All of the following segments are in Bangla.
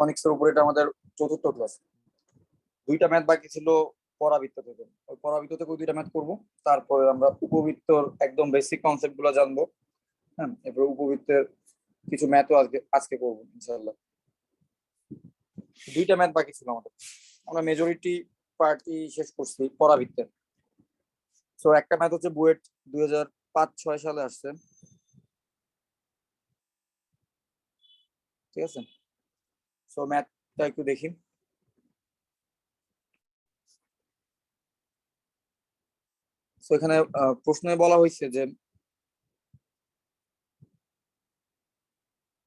কনিক্সের উপর এটা আমাদের চতুর্থ ক্লাস। দুইটা ম্যাথ বাকি ছিল পরাবৃত্ত থেকে। ওই পরাবৃত্ত থেকে দুইটা ম্যাথ করবো, তারপরে আমরা উপবৃত্তর একদম বেসিক কনসেপ্ট গুলো জানবো। হ্যাঁ, এরপর উপবৃত্তের কিছু ম্যাথও আজকে করবো ইনশাল্লাহ। দুইটা ম্যাথ বাকি ছিল আমাদের, আমরা মেজরিটি পার্টই শেষ করছি পরাবৃত্তের। তো একটা ম্যাথ হচ্ছে বুয়েট 2005-06 সালে আসছে, ঠিক আছে? সো ম্যাথটা একটু দেখি। তো এখানে প্রশ্নে বলা হয়েছে যে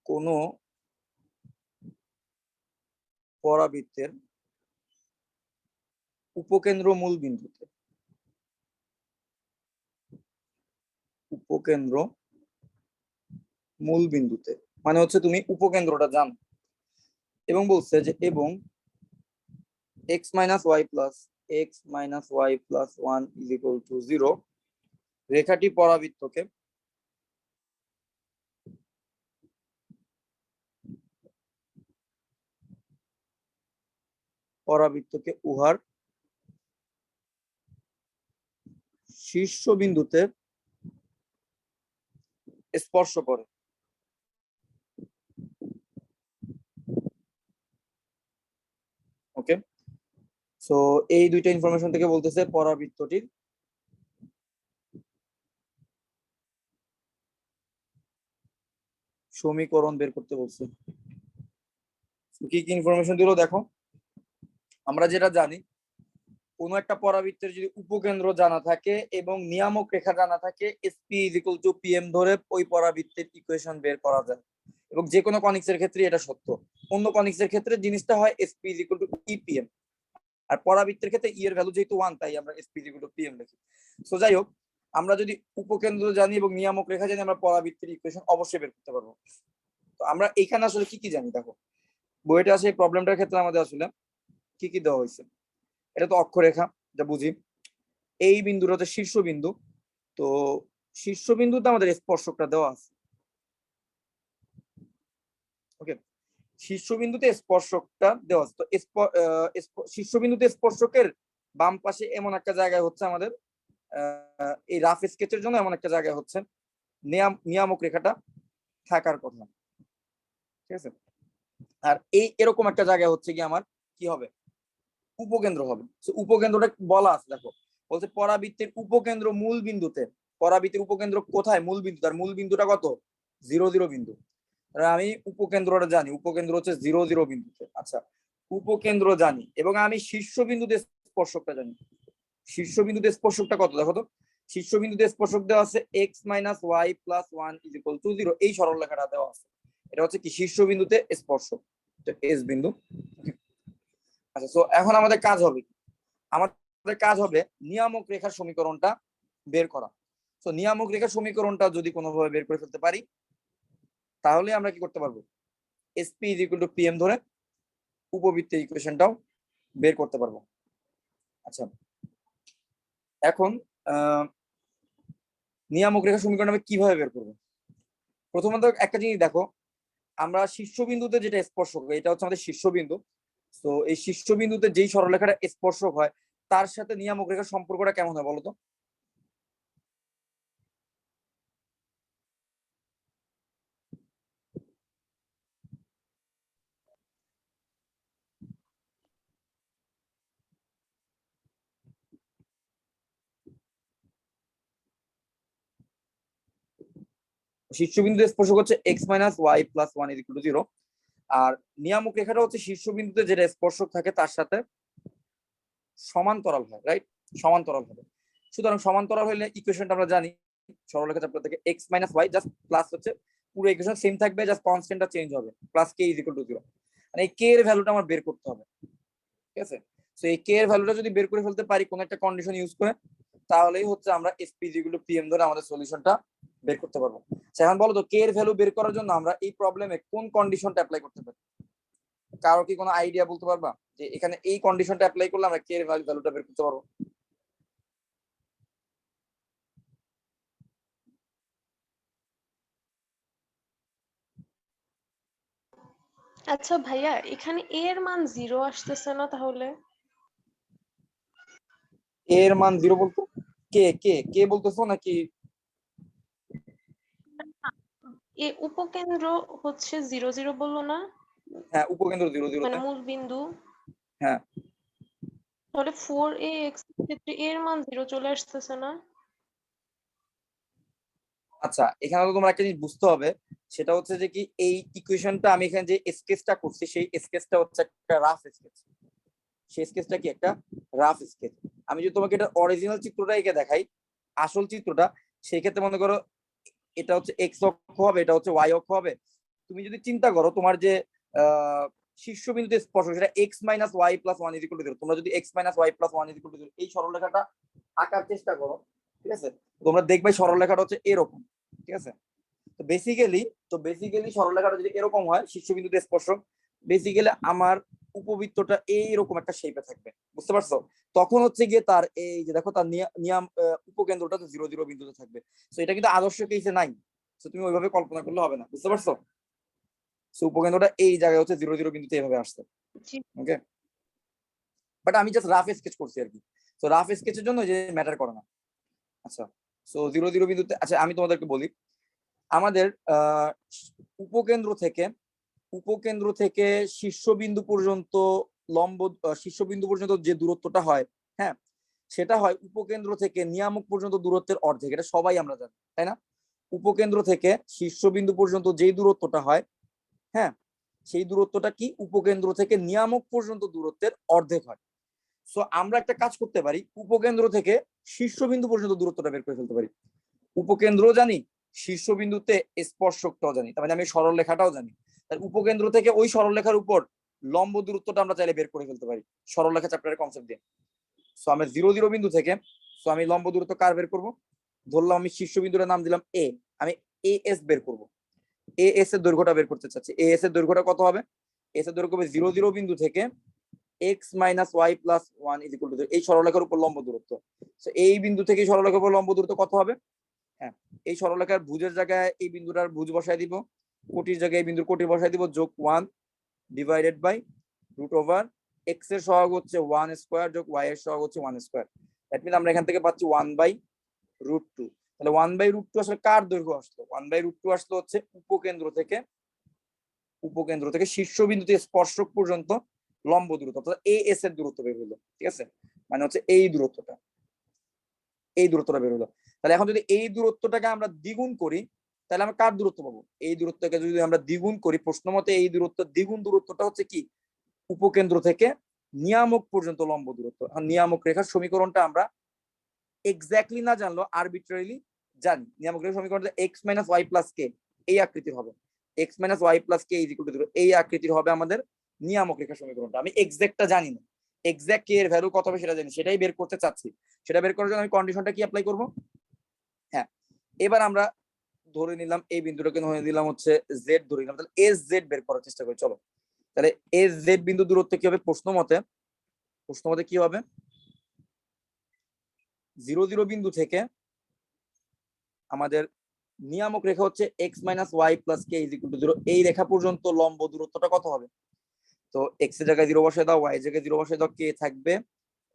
কোন পরাবৃত্তের উপকেন্দ্র মূল বিন্দুতে মানে হচ্ছে তুমি উপকেন্দ্রটা জানো, এবং বলছে যে এবং x minus y plus one is equal to 0 রেখাটি পরাবৃত্তকে উহার শীর্ষবিন্দুতে স্পর্শ করে। ওকে, সো এই দুইটা ইনফরমেশন থেকে বলতেছে পরাবৃত্তটির সমীকরণ বের করতে বলছে। কি কি ইনফরমেশন দিল দেখো। আমরা যেটা জানি, কোন একটা পরাবৃত্তের যদি উপকেন্দ্র জানা থাকে এবং নিয়ামক রেখা জানা থাকে, SP is equal to PM ধরে ওই পরাবৃত্তের ইকুয়েশন বের করা যায়। এবং যে কোনো কনিক্সের ক্ষেত্রে এটা সত্য। অন্য কনিক্সের ক্ষেত্রে জিনিসটা হয় SP is equal to e PM, আর পরাবৃত্তের ক্ষেত্রে ই এর ভ্যালু যেহেতু 1 তাই আমরা SP is equal to PM লিখি। সো যাই হোক, আমরা যদি উপকেন্দ্র জানি এবং নিয়ামক রেখা জানি, আমরা পরাবৃত্তের ইকুয়েশন অবশ্যই বের করতে পারবো। তো আমরা এখানে আসলে কি কি জানি দেখো। বইটা আসে এই প্রবলেমটার ক্ষেত্রে আমাদের আসলে কি কি দেওয়া হয়েছে। এটা তো অক্ষরেখা, যা বুঝি। এই বিন্দুটা হচ্ছে শীর্ষবিন্দু, তো শীর্ষবিন্দুতে আমাদের স্পর্শকটা দেওয়া আছে। ওকে, শীর্ষবিন্দুতে স্পর্শকটা দেওয়া আছে। তো শীর্ষবিন্দুতে স্পর্শকের বাম পাশে এমন একটা জায়গায় হচ্ছে আমাদের এই রাফ স্কেচের জন্য এমন একটা জায়গায় হচ্ছে নিয়ামক রেখাটা থাকার কথা, ঠিক আছে? আর এই এরকম একটা জায়গায় হচ্ছে কি আমার কি হবে, উপকেন্দ্র হবে। উপকেন্দ্রটা বলা আছে দেখো, বলছে পরাবৃত্তের উপকেন্দ্র মূল বিন্দুতে। পরাবৃত্তের উপকেন্দ্র কোথায়? মূল বিন্দু। তার মূল বিন্দুটা কত? 0 0 বিন্দু। আমি উপকেন্দ্রটা জানি, উপকেন্দ্র হচ্ছে 0 0 বিন্দুতে। আচ্ছা, উপকেন্দ্র জানি এবং আমি শীর্ষবিন্দুতে স্পর্শকটা জানি। শীর্ষবিন্দুতে স্পর্শকটা কত দেখো তো। শীর্ষবিন্দুতে স্পর্শক দেওয়া আছে x minus y plus one is equal to 0। এই সরল রেখাটা দেওয়া আছে, এটা হচ্ছে কি শীর্ষবিন্দুতে স্পর্শক, এস বিন্দু। আচ্ছা, তো এখন আমাদের কাজ হবে, আমাদের কাজ হবে নিয়ামক রেখার সমীকরণটা বের করা। তো নিয়ামক রেখার সমীকরণটা যদি কোনোভাবে বের করে ফেলতে পারি, তাহলে আমরা কি করতে পারবো, SP is equal to PM ধরে উপবৃত্তের ইকুয়েশনটাও বের করতে পারবো। আচ্ছা, এখন নিয়ামক রেখার সমীকরণ আমি কিভাবে বের করবো? প্রথমত একটা জিনিস দেখো, আমরা শীর্ষবিন্দুতে যেটা স্পর্শক, এটা হচ্ছে আমাদের শীর্ষবিন্দু। তো এই শীর্ষবিন্দুতে যেই সরলরেখাটা স্পর্শক হয়, তার সাথে নিয়ামক রেখার সম্পর্কটা কেমন হয় বলতো? শীর্ষবিন্দু স্পর্শক হচ্ছে x minus y plus one is equal to 0। আর নিয়ামক রেখাটা হচ্ছে শীর্ষবিন্দুতে যেটা স্পর্শক থাকে তার সাথে সমান্তরাল হয়, রাইট? সমান্তরাল হবে। সুতরাং সমান্তরাল হলে ইকুয়েশনটা আমরা জানি, সরলরেখা চ্যাপ্টার থেকে x minus y just plus হচ্ছে, পুরো ইকুয়েশন সেম থাকবে, জাস্ট কনস্ট্যান্টটা চেঞ্জ হবে, plus k is equal to 0। মানে এই k এর ভ্যালুটা আমার বের করতে হবে, ঠিক আছে? তো এই k এর ভ্যালুটা যদি বের করে ফেলতে পারি কোন একটা কন্ডিশন ইউজ করে, তাহলেই হচ্ছে আমরা SP is equal to PM ধরে আমাদের সলিউশনটা বের করতে পারবো। এখন বলো তো, k এর ভ্যালু বের করার জন্য আমরা এই প্রবলেমে কোন কন্ডিশনটা অ্যাপ্লাই করতে পারি? কারো কি কোনো আইডিয়া বলতে পারবা যে এখানে এই কন্ডিশনটা অ্যাপ্লাই করলে আমরা k এর ভ্যালুটা বের করতে পারবো? আচ্ছা ভাইয়া, এখানে a এর মান 0 আসতেছে না তাহলে? এর মান 0 বলতো কে কে কে বলতেছো নাকি? এ উপকেন্দ্র হচ্ছে 0 0 বললো না? হ্যাঁ, উপকেন্দ্র 0 0 মানে তে। মূল বিন্দু। হ্যাঁ, তাহলে 4ax এর ক্ষেত্রে a এর মান 0 চলে আসতেছে না? আচ্ছা, এখানে তো তোমার একটা জিনিস বুঝতে হবে, সেটা হচ্ছে যে কি এই ইকুয়েশনটা আমি এখানে যে স্কেচটা করছি সেই স্কেচটা হচ্ছে একটা রাফ স্কেচ। সেই স্কেচটা কি একটা রাফ স্কেচ। আমি যদি তোমাকে এটা অরিজিনাল চিত্রটা এঁকে দেখাই, আসল চিত্রটা, সেই ক্ষেত্রে মনে করো এটা হচ্ছে এক্স অক্ষ হবে, এটা হচ্ছে ওয়াই অক্ষ হবে। তুমি যদি চিন্তা করো তোমার যে শীর্ষবিন্দুতে স্পর্শ, সেটা x minus y plus one is equal to 0। তোমরা যদি x minus y plus one is equal to 0 এই সরলরেখাটা আঁকার চেষ্টা করো, ঠিক আছে, তোমরা দেখবে সরলরেখাটা হচ্ছে এরকম, ঠিক আছে। তো বেসিক্যালি সরলরেখাটা যদি এরকম হয়, শীর্ষবিন্দুতে স্পর্শক, বেসিক্যালি আমার উপবৃত্তটা এইরকম একটা শেপে থাকবে, বুঝতে পারছো? তখন হচ্ছে গিয়ে তার এই যে দেখো তার নিয়ম উপকেন্দ্রটা তো 0 0 বিন্দুতে থাকবে। তো এটা কিন্তু আদর্শ কেসে নাই, তো তুমি ওইভাবে কল্পনা করলে হবে না, বুঝতে পারছো? তো উপকেন্দ্রটা এই জায়গায় হচ্ছে 0 0 বিন্দুতে এভাবে আসছে। জি। ওকে, বাট আমি জাস্ট রাফ স্কেচ করছি আর কি। তো রাফ স্কেচের জন্য যে ম্যাটার করে না। আচ্ছা, সো 0 0 বিন্দুতে, আচ্ছা আমি তোমাদেরকে বলি, আমাদের উপকেন্দ্র থেকে শীর্ষবিন্দু পর্যন্ত শীর্ষবিন্দু পর্যন্ত যে দূরত্বটা হয়, হ্যাঁ, সেটা হয় উপকেন্দ্র থেকে নিয়ামক পর্যন্ত দূরত্বের অর্ধেক। এটা সবাই আমরা জানি, তাই না? উপকেন্দ্র থেকে শীর্ষবিন্দু পর্যন্ত যেই দূরত্বটা হয়, হ্যাঁ, সেই দূরত্বটা কি উপকেন্দ্র থেকে নিয়ামক পর্যন্ত দূরত্বের অর্ধেক হয়। সো আমরা একটা কাজ করতে পারি, উপকেন্দ্র থেকে শীর্ষবিন্দু পর্যন্ত দূরত্বটা বের করে ফেলতে পারি। উপকেন্দ্র জানি, শীর্ষবিন্দুতে স্পর্শকটাও জানি, তার মানে আমি সরল রেখাটাও জানি। তার উপকেন্দ্র থেকে ওই সরল রেখার উপর লম্ব দূরত্বটা আমরা চাইলে বের করে ফেলতে পারি সরল রেখা চ্যাপ্টারের কনসেপ্ট দিয়ে। সো আমি 0 0 বিন্দু থেকে, সো আমি লম্ব দূরত্ব কার বের করব? ধরলাম আমি শীর্ষবিন্দুর নাম দিলাম এ, আমি এ এস বের করব। এ এস এর দৈর্ঘ্যটা বের করতে চাচ্ছি। এ এস এর দৈর্ঘ্যটা কত হবে? এস এর দৈর্ঘ্য হবে 0 0 বিন্দু থেকে x minus y plus one is equal to এই সরলরেখার উপর লম্ব দূরত্ব। সো এই বিন্দু থেকে সরলরেখার উপর লম্ব দূরত্ব কত হবে? হ্যাঁ, এই সরলরেখার ভুজের জায়গায় এই বিন্দুটার ভুজ বসায় দিব, কোটির জায়গায় এই বিন্দুর কোটি বসায় দিব, যোগ 1 divided by root over x এর সহগ হচ্ছে 1 স্কয়ার যোগ ওয়াই এর সহগ হচ্ছে 1 স্কয়ার। দ্যাট মিন আমরা এখান থেকে পাচ্ছি 1 বাই রুট 2। তাহলে 1 বাই রুট 2 আসলে কার দৈর্ঘ্য আসলো? 1 বাই রুট 2 আসলো হচ্ছে উপকেন্দ্র থেকে শীর্ষবিন্দুতে স্পর্শক পর্যন্ত লম্ব দূরত্ব, অর্থাৎ এ এস এর দূরত্ব বের হলো, ঠিক আছে। মানে হচ্ছে এই দূরত্বটা বের হলো। তাহলে এখন যদি এই দূরত্বটাকে আমরা দ্বিগুণ করি, তাহলে আমরা কার দূরত্ব পাবো? এই দূরত্বকে যদি আমরা দ্বিগুণ করি, প্রশ্ন মতে এই দ্বিগুণ দূরত্বটা হচ্ছে কি? উপকেন্দ্র থেকে নিয়ামক পর্যন্ত লম্ব দূরত্ব। এখন নিয়ামক রেখার সমীকরণটা আমরা এক্স্যাক্টলি না জানলেও আরবিট্রারিলি জানি। নিয়ামক রেখার সমীকরণটা x minus y plus k এই আকৃতির হবে। X minus y plus k is equal to 0 এই আকৃতির হবে আমাদের নিয়ামক রেখার সমীকরণটা। আমি এক্স্যাক্টটা জানি না, এক্স্যাক্ট কে এর ভ্যালু কত হবে সেটা জানি, সেটাই বের করতে চাচ্ছি। সেটা বের করার জন্য আমি কন্ডিশনটা কি অ্যাপ্লাই করব? হ্যাঁ, এবার আমরা ধরে নিলাম এই বিন্দুটাকে ধরে নিলাম হচ্ছে জেড ধরে নিলাম। তাহলে এস জেড বের করার চেষ্টা করি, চলো। তাহলে এস জেড বিন্দু দূরত্ব কি হবে? প্রশ্ন মতে কি হবে? 0 0 বিন্দু থেকে আমাদের নিয়ামক রেখা হচ্ছে x minus y plus k is equal to 0, এই রেখা পর্যন্ত লম্ব দূরত্বটা কত হবে? তো এক্স এর জায়গায় 0 বসায় দাও, ওয়াই এর জায়গায় 0 বসায় দাও, কে থাকবে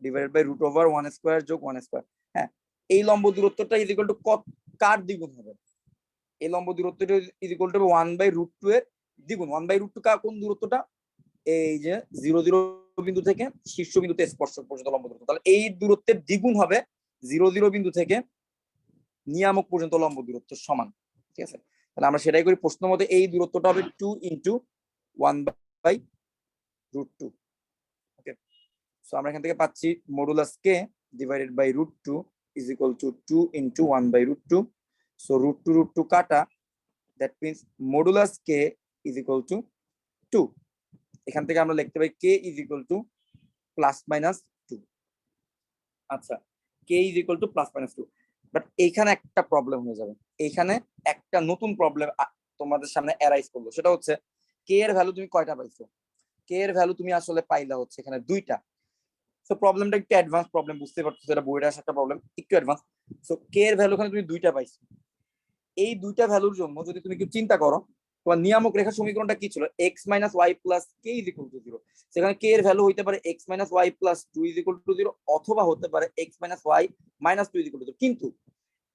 divided by root over 1 square যোগ 1 স্কয়ার। হ্যাঁ, এই লম্ব দূরত্বটা ইজ ইকুয়াল টু কার দ্বিগুণ হবে? এই লম্ব দূরত্বটা is equal to 1 by root 2 এর দ্বিগুণ। 1 বাই রুট 2 কোন দূরত্বটা? এই যে 0 0 বিন্দু থেকে শীর্ষবিন্দুতে স্পর্শক পর্যন্ত লম্ব দূরত্ব। তাহলে এই দূরত্বের দ্বিগুণ হবে 0 0 বিন্দু থেকে নিয়ামক পর্যন্ত লম্ব দূরত্ব সমান, ঠিক আছে। তাহলে আমরা সেটাই করি। প্রশ্ন মতে এই দূরত্বটা হবে 2 into 1 by root 2। Okay, so আমরা এখান থেকে পাচ্ছি modulus k divided by root 2 is equal to 2 into 1 by root 2। So root 2 কাটা, that means modulus k is equal to 2। এখান থেকে আমরা লিখতে পারি k is equal to plus minus 2। আচ্ছা, k is equal to plus minus 2। But এইখানে একটা প্রবলেম হয়ে যাবে, এইখানে একটা নতুন প্রবলেম তোমাদের সামনে অ্যারাইজ করলো। সেটা হচ্ছে কে এর ভ্যালু তুমি কয়টা পাইছো? কে এর ভ্যালু তুমি আসলে পাইলা হচ্ছে এখানে দুইটা। সো প্রবলেমটা একটু অ্যাডভান্স প্রবলেম, বুঝতে পারছো? এটা বইয়ের আসা একটা প্রবলেম, একটু অ্যাডভান্স। সো কে এর ভ্যালু এখানে তুমি দুইটা পাইছো। এই দুইটা ভ্যালুর জন্য যদি তুমি একটু চিন্তা করো, তোমার নিয়ামক রেখা সমীকরণটা কি ছিল, x minus y plus k is equal to zero. সেখানে কে এর ভ্যালু হইতে পারে x minus y plus two is equal to zero, অথবা হতে পারে x minus y minus two is equal to zero. কিন্তু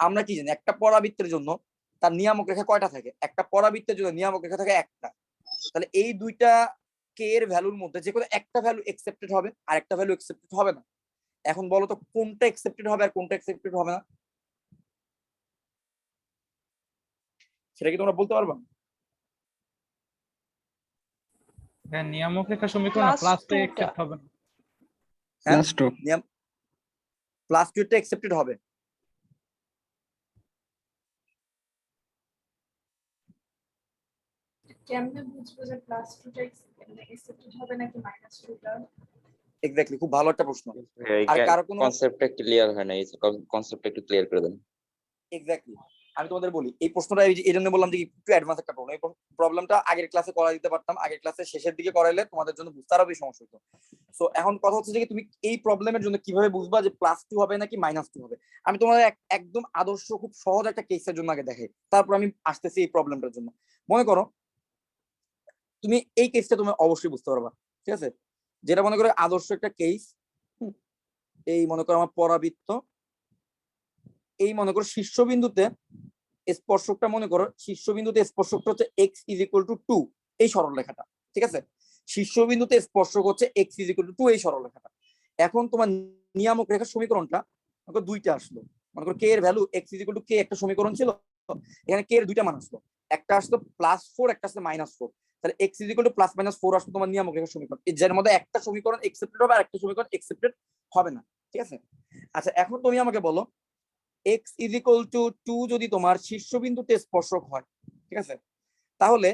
আমরা কি জানি একটা পরাবৃত্তের জন্য তার নিয়ামক রেখা কয়টা থাকে, একটা পরাবৃত্তের জন্য নিয়ামক রেখা থাকে একটা। তাহলে এই দুইটা কে এর ভ্যালুর মধ্যে যে কোনো একটা ভ্যালু একসেপ্টেড হবে আর একটা ভ্যালু একসেপ্টেড হবে না। এখন বলো তো কোনটা একসেপ্টেড হবে আর কোনটা একসেপ্টেড হবে না, সেটা কি তোমরা বলতে পারবা? হ্যাঁ, নিয়ামক রেখা সমীকরণ প্লাস প্লাস টু 2টা একসেপ্ট হবে না। হ্যাঁ প্লাস টু। প্লাস টু টা একসেপ্টেড হবে। কেমনে বুঝবো যে প্লাস 2টা একসেপ্টেড হবে নাকি মাইনাস 2টা? এক্স্যাক্টলি, খুব ভালো একটা প্রশ্ন। এই আর কারো কোনো কনসেপ্টটা ক্লিয়ার হয় না, এই কনসেপ্টটা একটু ক্লিয়ার করে দেন। এক্স্যাক্টলি, আমি তোমাদের বলি এই প্রশ্নটা এই জন্য বললাম যে একটু অ্যাডভান্স একটা প্রবলেম। এই প্রবলেমটা আগের ক্লাসে করা দিতে পারতাম, আগের ক্লাসের শেষের দিকে করাইলে তোমাদের জন্য বুঝতে আরো বেশি সমস্যা হতো। সো এখন কথা হচ্ছে যে তুমি এই প্রবলেমের জন্য কিভাবে বুঝবা যে প্লাস টু হবে নাকি মাইনাস টু হবে। আমি তোমাদের একদম আদর্শ খুব সহজ একটা কেসের জন্য আগে দেখাই, তারপর আমি আসতেছি এই প্রবলেমটার জন্য। মনে করো তুমি এই কেসটা তুমি অবশ্যই বুঝতে পারবা, ঠিক আছে? যেটা মনে করো আদর্শ একটা কেস, এই মনে করো আমার পরাবৃত্ত, এই মনে করো শীর্ষবিন্দুতে স্পর্শকটা, মনে করো শীর্ষবিন্দুতে স্পর্শকটা হচ্ছে এক্স ইজ ইকুয়াল টু 2, এই সরলরেখাটা, ঠিক আছে? শীর্ষবিন্দুতে স্পর্শক হচ্ছে এক্স ইজ ইকুয়াল টু 2, এই সরলরেখাটা। এখন তোমার নিয়ামক রেখার সমীকরণটা মনে করো দুইটা আসলো, মনে করো কে এর value x is equal to k একটা সমীকরণ ছিল, এখানে কে এর দুইটা মান আসলো, একটা আসলো +4, একটা আসলো -4। তাহলে x is equal to plus minus 4 আসলো তোমার নিয়ামক রেখার সমীকরণ, যার মধ্যে একটা সমীকরণ একসেপ্টেড হবে আর একটা সমীকরণ একসেপ্টেড হবে না, ঠিক আছে? আচ্ছা এখন তুমি আমাকে বলো x ইজ ইকুয়াল টু 2 যদি তোমার শীর্ষবিন্দুতে স্পর্শক হয়, ঠিক আছে? তাহলে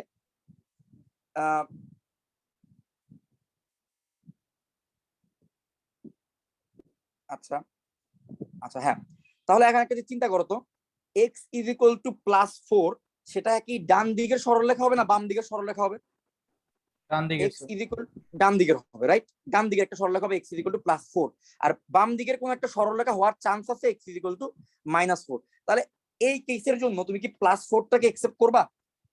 আচ্ছা আচ্ছা হ্যাঁ, তাহলে এখন একটা চিন্তা করো তো, x ইজ ইকুয়াল টু +4, সেটা কি ডান দিকের সরলরেখা হবে না বাম দিকের সরলরেখা হবে? ডান দিকে x ইজ ইকুয়াল ডান দিকের হবে, রাইট? ডান দিকের একটা সরলরেখা হবে x ইজ ইকুয়াল টু +4, আর বাম দিকের কোন একটা সরলরেখা হওয়ার চান্স আছে x ইজ ইকুয়াল টু -4। তাহলে এই কেসের জন্য তুমি কি +4টাকে একসেপ্ট করবা?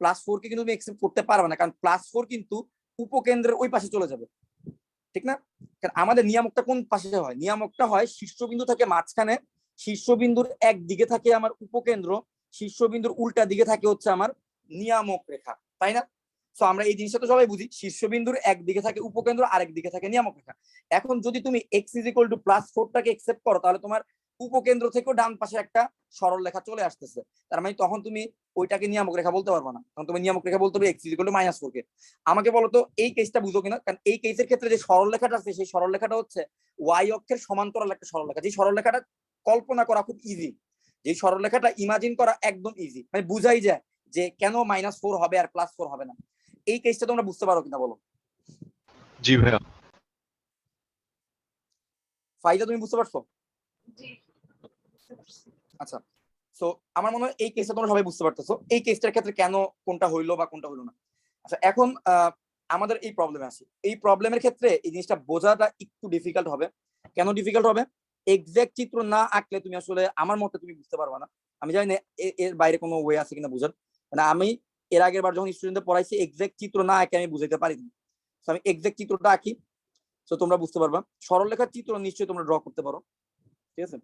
+4 কে কিন্তু তুমি একসেপ্ট করতে পারবে না, কারণ +4 কিন্তু উপকেন্দ্রের ওই পাশে চলে যাবে, ঠিক না? কারণ আমাদের নিয়ামকটা কোন পাশে হয়, নিয়ামকটা হয় শীর্ষবিন্দু থেকে মাঝখানে, শীর্ষবিন্দুর একদিকে থাকে আমার উপকেন্দ্র, শীর্ষবিন্দুর উল্টা দিকে থাকে হচ্ছে আমার নিয়ামক রেখা, তাই না? তো আমরা এই জিনিসটা তো সবাই বুঝি, শীর্ষবিন্দুর একদিকে থাকে উপকেন্দ্র, আরেক দিকে থাকে নিয়ামক রেখা। এখন যদি তুমি x ইজ ইকুয়াল টু +4টাকে একসেপ্ট করো, তাহলে তোমার উপকেন্দ্র থেকেও ডান পাশে একটা সরল রেখা চলে আসতেছে, তার মানে তখন তুমি ওইটাকে নিয়ামক রেখা বলতে পারবে না, তখন তুমি নিয়ামক রেখা বলতে হবে x ইজ ইকুয়াল টু -4 কে। আমাকে বলো তো এই কেসটা বুঝো কিনা, কারণ এই কেসের ক্ষেত্রে যে সরল রেখাটা আছে সেই সরল রেখাটা হচ্ছে y অক্ষের সমান্তরাল একটা সরল রেখা, যে সরল রেখাটা কল্পনা করা খুব ইজি, যে সরল রেখাটা ইমাজিন করা একদম ইজি, মানে বুঝাই যায় যে কেন -4 হবে আর +4 হবে না। এই কেসটা তোমরা বুঝতে পারো কিনা বলো? জি ভাইয়া। ফাইদা তুমি বুঝতে পারছো? জি। আচ্ছা, সো আমার মনে হয় এই কেসটা তোমরা সবাই বুঝতে পারতেছো, এই কেসটার ক্ষেত্রে কেন কোনটা হইলো বা কোনটা হইলো না। আচ্ছা এখন আমাদের এই প্রবলেমে আসি, এই প্রবলেমের ক্ষেত্রে এই জিনিসটা বোঝাটা একটু ডিফিকাল্ট হবে। কেন ডিফিকাল্ট হবে? এক্সাক্ট চিত্র না আঁকলে তুমি আসলে আমার মতে তুমি বুঝতে পারবা না। আমি জানি না এর বাইরে কোনো ওয়ে আছে কিনা বুঝার, মানে আমি এর আগের বার যখন স্টুডেন্টদের পড়াইছি এক্সাক্ট চিত্র না আঁকে আমি বুঝাইতে পারি না। তো আমি এক্সাক্ট চিত্রটা আঁকি, তো তোমরা বুঝতে পারবা। সরলরেখার চিত্র নিশ্চয়ই তোমরা ড্র করতে পারো, ঠিক আছে?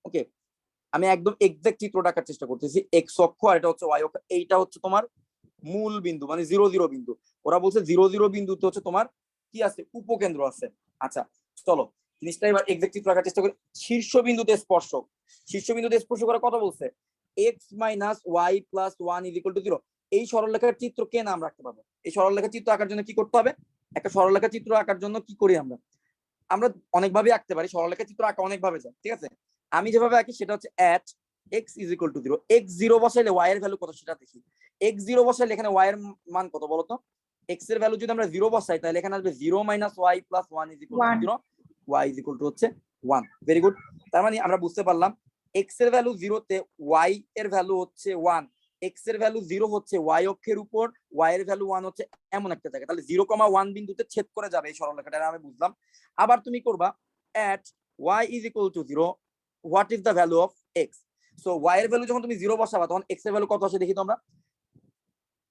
ওকে, আমি একদম এক্সাক্ট চিত্রটা আঁকার চেষ্টা করতেছি। এক্স অক্ষ আর এটা হচ্ছে ওয়াই অক্ষ, এইটা হচ্ছে তোমার মূল বিন্দু, মানে 0 0 বিন্দু। ওরা বলছে 0 0 বিন্দুতে হচ্ছে তোমার কি আছে, উপকেন্দ্র আছে। আচ্ছা চলো জিনিসটা এবার এক্সাক্ট চিত্র আঁকার চেষ্টা করি। শীর্ষবিন্দুতে স্পর্শক, শীর্ষবিন্দুতে স্পর্শ করা কত বলছে, x minus y plus 1 is equal to 0। এই সরলরেখার চিত্র কে নাম রাখতে পারবো? এই সরলরেখার চিত্র আঁকার জন্য কি করতে হবে? একটা সরলরেখার চিত্র আঁকার জন্য কি করি আমরা? আমরা অনেকভাবে আঁকতে পারি, সরলরেখার চিত্র আঁকা অনেকভাবে যায়, ঠিক আছে? আমি যেভাবে আঁকি সেটা হচ্ছে at x is equal to 0, x 0 বসাইলে y এর ভ্যালু কত সেটা দেখি। x 0 বসাইলে এখানে y এর মান কত বলতো? x এর ভ্যালু যদি আমরা 0 বসাই তাহলে এখানে আসবে 0 minus y plus 1 is equal to 0, y is equal to হচ্ছে 1। ভেরি গুড, তার মানে আমরা বুঝতে পারলাম x এর ভ্যালু 0 তে y এর ভ্যালু হচ্ছে 1, x এর ভ্যালু 0 হচ্ছে y অক্ষের উপর, y এর ভ্যালু 1 হচ্ছে এমন একটা জায়গা, তাহলে 0,1 বিন্দুতে ছেদ করে যাবে এই সরলরেখাটা, আমি বুঝলাম। আবার তুমি করবা at y is equal to 0, what is the value of x? So y এর ভ্যালু যখন তুমি 0 বসাবা তখন x এর ভ্যালু কত আসে দেখি তো আমরা,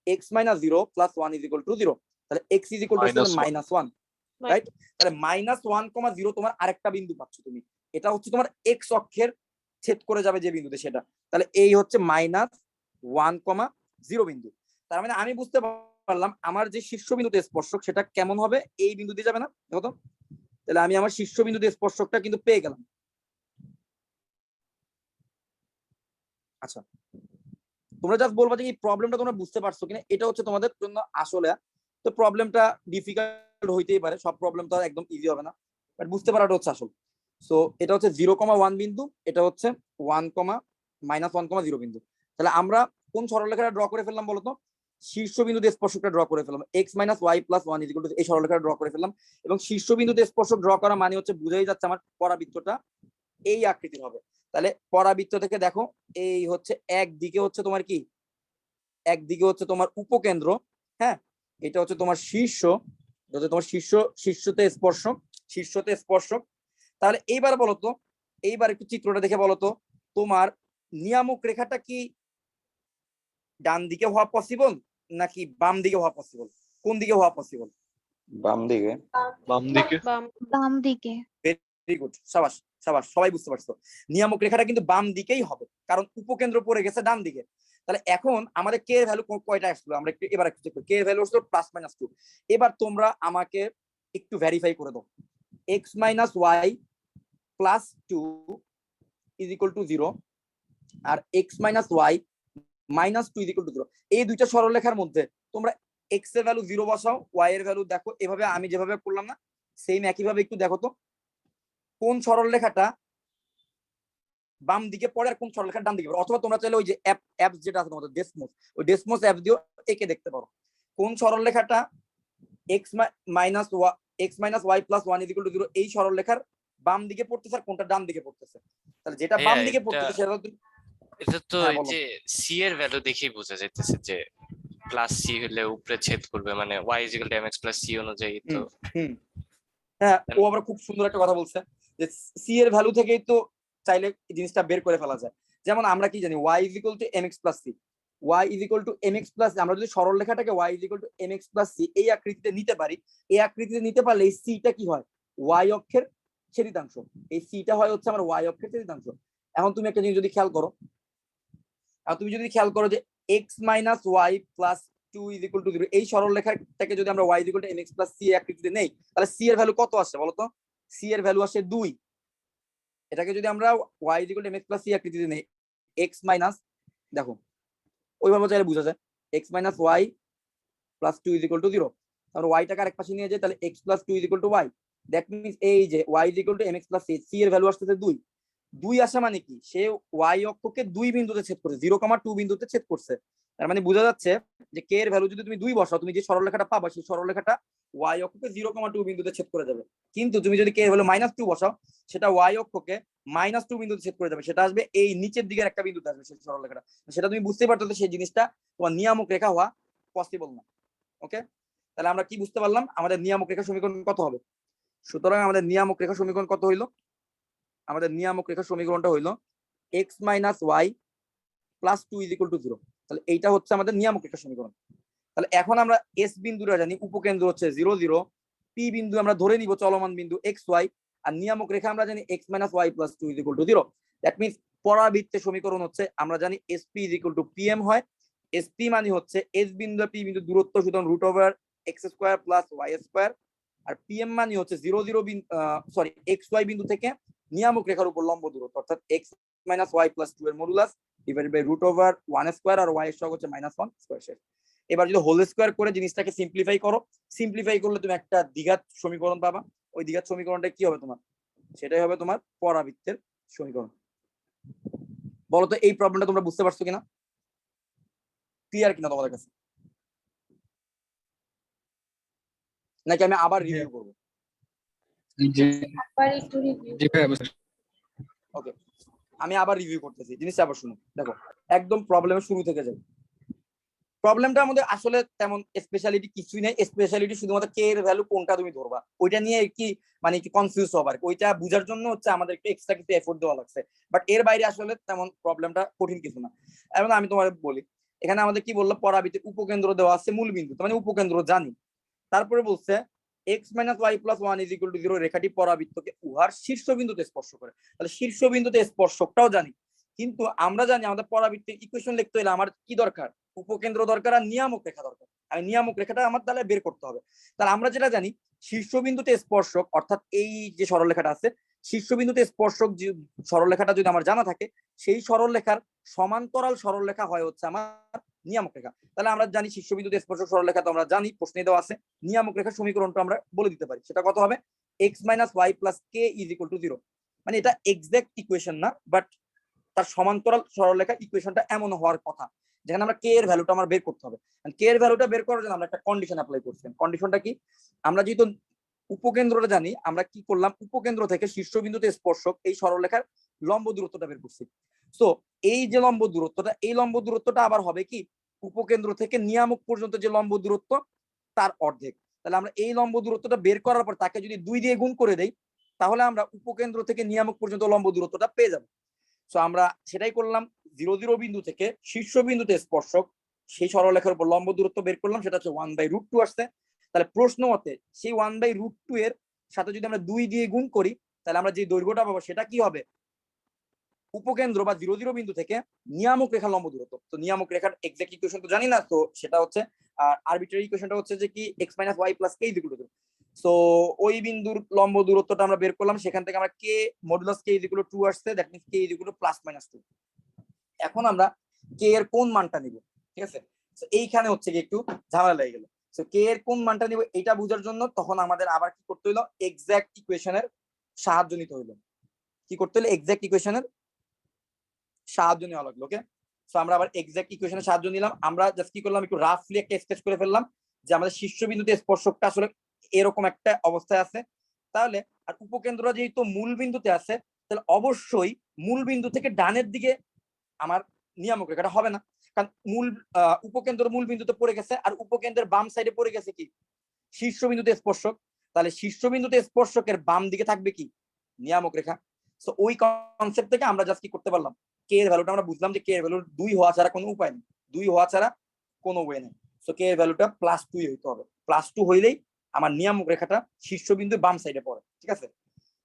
x - 0 + 1 = 0, তাহলে x = -1, রাইট? তাহলে -1,0 তোমার আরেকটা বিন্দু পাচ্ছ তুমি, এটা হচ্ছে তোমার x অক্ষের ছেদ করে যাবে যে বিন্দুতে সেটা, তাহলে এই হচ্ছে -1,0 বিন্দু। তার মানে আমি বুঝতে পারলাম আমার যে শীর্ষবিন্দুতে স্পর্শক সেটা কেমন হবে, এই বিন্দু দিয়ে যাবে না, দেখো তো। তাহলে আমি আমার শীর্ষবিন্দুতে স্পর্শকটা কিন্তু পেয়ে গেলাম। আচ্ছা, তোমরা জাস্ট বলবা যে এই প্রবলেমটা তোমরা বুঝতে পারছো কিনা, এটা হচ্ছে তোমাদের জন্য আসলে তো প্রবলেমটা ডিফিকাল্ট হইতেই পারে, সব প্রবলেম তো একদম ইজি হবে না, বাট বুঝতে পারাটা হচ্ছে আসল। সো এটা হচ্ছে 0,1 বিন্দু, এটা হচ্ছে 1,-1,0 বিন্দু। তাহলে আমরা কোন সরলরেখাটা ড্র করে ফেললাম বলতো, শীর্ষবিন্দুতে স্পর্শকটা ড্র করে ফেললাম, x - y + 1 = এই সরলরেখাটা ড্র করে ফেললাম। এবং শীর্ষবিন্দুতে স্পর্শক ড্র করা মানে হচ্ছে বুঝাই যাচ্ছে আমার পরাবৃত্তটা এই আকৃতির হবে। তাহলে পরাবৃত্ত থেকে দেখো এই হচ্ছে একদিকে হচ্ছে তোমার কি, একদিকে হচ্ছে তোমার উপকেন্দ্র, হ্যাঁ, এটা হচ্ছে তোমার শীর্ষ, এটা হচ্ছে তোমার শীর্ষতে স্পর্শক। তাহলে এইবার বলো তো, এইবার একটু চিত্রটা দেখে বলো তো, তোমার নিয়ামক রেখাটা কি ডান দিকে হওয়া পসিবল নাকি বাম দিকে হওয়া পসিবল? কোন দিকে হওয়া পসিবল? বাম দিকে। বাম দিকে। বাম দিকে। ভেরি গুড, সাবাস সাবাস, সবাই বুঝতে পারছো। নিয়ামক রেখাটা কিন্তু বাম দিকেই হবে, কারণ উপকেন্দ্র পড়ে গেছে ডান দিকে। তাহলে এখন আমাদের কে এর ভ্যালু কয়টা আসলো, আমরা একটু এবার একটু চেক করি। কে এর ভ্যালু আসলো +-2। এবার তোমরা আমাকে একটু ভেরিফাই করে দাও, x - y + 2 = 0 আর x - y - 2 = 0, এই দুইটা সরলরেখার মধ্যে তোমরা x এর ভ্যালু 0 বসাও, y এর ভ্যালু দেখো, এভাবে আমি যেভাবে করলাম না সেম একই ভাবে একটু দেখো তো কোন সরলরেখাটা বাম দিকে পড়ে আর কোন সরলরেখা ডান দিকে পড়ে। অথবা তোমরা চাইলে ওই যে অ্যাপ যেটা আছে তোমাদের ডেসমোস, ওই ডেসমোস অ্যাপ দিয়েও এঁকে দেখতে পারো কোন সরলরেখাটা x - y + 1 = 0 এই সরলরেখার বাম দিকে পড়তেছে আর কোনটা ডান দিকে পড়তেছে। তাহলে যেটা বাম দিকে পড়তেছে সেটা এটা তো হ্যাঁ, এই বলো। যে সি এর ভ্যালু দেখেই বোঝা যাইতেছে যে +c হলে উপরে ছেদ করবে, মানে y = mx + c অনুযায়ী। তো হ্যাঁ, ও আবার খুব সুন্দর একটা কথা বলছে যে সি এর ভ্যালু থেকেই তো চাইলে এই জিনিসটা বের করে ফেলা যায়। যেমন আমরা কি জানি y = mx + c, y = mx + c, আমরা যদি সরল রেখাটাকে y = mx + c এই আকৃতিতে নিতে পারি, এই আকৃতিতে নিতে পারলে এই সিটা কি হয়, y অক্ষের ছেদিতাংশ, এই সিটা হয় হচ্ছে আমার y অক্ষের ছেদিতাংশ। এখন তুমি একটা জিনিস যদি খেয়াল করো, যে x - y + 2 = 0 এই সরল রেখাটাকে যদি আমরা y = mx + c আকৃতিতে নেই, তাহলে c এর ভ্যালু কত আসে বলতো? c এর ভ্যালু আসে 2। এটাকে যদি আমরা y = mx + c আকৃতিতে নেই, x মাইনাস, দেখো ওইভাবে চাইলে বোঝা যায় x - y + 2 = 0, তাহলে y টাকে আরেক পাশে নিয়ে যায়, তাহলে x + 2 = y। দ্যাট মিন্স এই যে y = mx + c, c এর ভ্যালু আসছে 2। 2 আসা মানে কি, সে y অক্ষকে 2 বিন্দুতে ছেদ করছে, 0,2 বিন্দুতে ছেদ করছে। তার মানে বোঝা যাচ্ছে যে কে এর ভ্যালু যদি তুমি 2 বসাও, তুমি যে সরলরেখাটা পাবা সেই সরলরেখাটা y অক্ষকে 0,2 বিন্দুতে ছেদ করে যাবে। কিন্তু তুমি যদি কে এর ভ্যালু -2 বসাও, সেটা y অক্ষকে -2 বিন্দুতে ছেদ করে যাবে, সেটা আসবে এই নিচের দিকের একটা বিন্দুতে আসবে সেই সরলরেখাটা। সেটা তুমি বুঝতেই পারতো সেই জিনিসটা তোমার নিয়ামক রেখা হওয়া পসিবল না। ওকে, তাহলে আমরা কি বুঝতে পারলাম, আমাদের নিয়ামক রেখা সমীকরণ কত হবে? সুতরাং আমাদের নিয়ামক রেখা সমীকরণ কত হইলো? আমাদের নিয়ামক রেখা সমীকরণটা হইলো x - y + 2 = 0। তাহলে এইটা হচ্ছে আমাদের নিয়ামক রেখা সমীকরণ। তাহলে এখন আমরা এস বিন্দুটা জানি, উপকেন্দ্র হচ্ছে 0 0, পি বিন্দু আমরা ধরে নিব চলমান বিন্দু xy, আর নিয়ামক রেখা আমরা জানি x - y + 2 = 0। দ্যাট মিন্স পরাবৃত্তের সমীকরণ হচ্ছে আমরা জানি SP = PM হয়। SP মানে হচ্ছে এস বিন্দু আর পি বিন্দু দূরত্ব, সুতরাং √x² + y²। আর PM মানে হচ্ছে 0 0 xy বিন্দু থেকে নিয়ামক রেখার উপর লম্ব দূরত্ব, অর্থাৎ x - y + 2 এর মডুলাস ডিভাইডেড বাই √1² আর y এর সহগ হচ্ছে -1²। এবার যদি হোল স্কয়ার করে জিনিসটাকে সিম্পলিফাই করো, সিম্পলিফাই করলে তুমি একটা দ্বিঘাত সমীকরণ পাবা। ওই দ্বিঘাত সমীকরণটা কি হবে তোমার? সেটাই হবে তোমার পরাবৃত্তের সমীকরণ। বলো তো এই প্রবলেমটা তোমরা বুঝতে পারছো কিনা, ক্লিয়ার কিনা তোমাদের কাছে, নাকি আমি আবার রিভিউ করব? আবার একটু রিভিউ। ওকে, আমি আবার রিভিউ করতেছি, জিনিসটা আবার শুনো। দেখো একদম প্রবলেমের শুরু থেকে যাই। প্রবলেমটার মধ্যে আসলে তেমন স্পেশালিটি কিছুই নাই, স্পেশালিটি শুধুমাত্র কে এর ভ্যালু কোনটা তুমি ধরবা ওইটা নিয়ে কি মানে কি কনফিউজ হবার, ওইটা বোঝার জন্য হচ্ছে আমাদের একটু এক্সট্রা কিছু এফোর্ট দেওয়া লাগছে, বাট এর বাইরে আসলে তেমন প্রবলেমটা কঠিন কিছু না। এবং আমি তোমার বলি, এখানে আমাদের কি বললো, পরাবৃত্তের উপকেন্দ্র দেওয়া আছে মূল বিন্দু, মানে উপকেন্দ্র জানি। তারপরে বলছে x - y + 1 = 0 রেখাটি পরাবৃত্তকে উহার শীর্ষবিন্দুতে স্পর্শ করে। তাহলে শীর্ষবিন্দুতে স্পর্শকটাও জানি, কিন্তু আমরা জানি আমাদের পরাবৃত্তের ইকুয়েশন লিখতে হলে আমার কি দরকার, উপকেন্দ্র দরকার আর নিয়ামক রেখা দরকার। আর নিয়ামক রেখাটা আমার তাহলে বের করতে হবে। তাহলে আমরা যেটা জানি শীর্ষবিন্দুতে স্পর্শক, অর্থাৎ এই যে সরলরেখাটা আছে শীর্ষবিন্দুতে স্পর্শক যে সরলরেখাটা যদি আমার জানা থাকে, সেই সরলরেখার সমান্তরাল সরলরেখা হয় হচ্ছে আমার নিয়ামক রেখা। তাহলে আমরা জানি শীর্ষবিন্দুতে স্পর্শক সরলরেখা তো আমরা জানি, প্রশ্নে দেওয়া আছে। নিয়ামক রেখার সমীকরণটা আমরা বলে দিতে পারি, সেটা কত হবে, x - y + k = 0। মানে এটা এক্সাক্ট ইকুয়েশন না, বাট তার সমান্তরাল সরলরেখা ইকুয়েশনটা এমন হওয়ার কথা, যেখানে আমরা কে এর ভ্যালুটা আমার বের করতে হবে। কে এর ভ্যালুটা বের করার জন্য আমরা একটা কন্ডিশন অ্যাপ্লাই করছি। কন্ডিশনটা কি, আমরা যেহেতু উপকেন্দ্রটা জানি, আমরা কি করলাম, উপকেন্দ্র থেকে শীর্ষবিন্দুতে স্পর্শক এই সরলরেখার লম্ব দূরত্বটা বের করছি। সো এই যে লম্ব দূরত্বটা, এই লম্ব দূরত্বটা আবার হবে কি, উপকেন্দ্র থেকে নিয়ামক পর্যন্ত যে লম্ব দূরত্ব তার অর্ধেক। তাহলে আমরা এই লম্ব দূরত্বটা বের করার পর তাকে যদি 2 দিয়ে গুণ করে দেই, তাহলে আমরা উপকেন্দ্র থেকে নিয়ামক পর্যন্ত লম্ব দূরত্বটা পেয়ে যাব। সো আমরা সেটাই করলাম, 0 0 বিন্দু থেকে শীর্ষবিন্দুতে স্পর্শক সেই সরলরেখার উপর লম্ব দূরত্ব বের করলাম, সেটা হচ্ছে 1/√2 আসছে। তাহলে প্রশ্ন মতে সেই 1/√2 এর সাথে যদি আমরা 2 দিয়ে গুণ করি, তাহলে আমরা যে দৈর্ঘ্যটা পাবো সেটা কি হবে, উপকেন্দ্র বা 0 0 বিন্দু থেকে নিয়ামক রেখার লম্ব দূরত্ব। তো নিয়ামক রেখার এক্সাক্ট ইকুয়েশন তো জানি না, তো সেটা হচ্ছে আরবিট্রারি ইকুয়েশনটা হচ্ছে যে কি x - y + k = 0। সো ওই বিন্দুর লম্ব দূরত্বটা আমরা বের করলাম, সেখান থেকে আমরা k মডুলাস k = 2 আসছে, দ্যাট মিন্স k = +-2। এখন আমরা k এর কোন মানটা নিব, ঠিক আছে। সো এইখানে হচ্ছে কি একটু ঝামেলা লেগে গেল। সো k এর কোন মানটা নিব এটা বোঝার জন্য তখন আমাদের আবার কি করতে হলো, এক্সাক্ট ইকুয়েশনের সাহায্য নিতে হলো। কি করতে হলো, এক্সাক্ট ইকুয়েশনের সাহায্য নেওয়া লাগলো। ওকে, সো আমরা আবার এক্সাক্ট ইকুয়েশনের সাহায্য নিলাম। আমরা জাস্ট কি করলাম, একটু রাফলি একটা স্কেচ করে ফেললাম যে আমাদের শীর্ষবিন্দুতে স্পর্শকটা আসলে এরকম একটা অবস্থায় আছে। তাহলে আর উপকেন্দ্রটা যেহেতু মূল বিন্দুতে আছে, তাহলে অবশ্যই মূল বিন্দু থেকে ডানের দিকে আমার নিয়ামক রেখাটা হবে না, কারণ মূল উপকেন্দ্র মূল বিন্দুতে পড়ে গেছে, আর উপকেন্দ্রের বাম সাইডে পড়ে গেছে কি, শীর্ষবিন্দুতে স্পর্শক। তাহলে শীর্ষবিন্দুতে স্পর্শকের বাম দিকে থাকবে কি, নিয়ামক রেখা। সো ওই কনসেপ্ট থেকে আমরা জাস্ট কি করতে পারলাম, কে এর ভ্যালুটা আমরা বুঝলাম যে কে এর ভ্যালু 2 হওয়া ছাড়া কোনো উপায় নেই, 2 হওয়া ছাড়া কোনো ওয়ে নেই। সো কে এর ভ্যালুটা +2 হইতে হবে, +2 হইলেই আমার নিয়ামক রেখাটা শীর্ষবিন্দুর বাম সাইডে পড়ে, ঠিক আছে।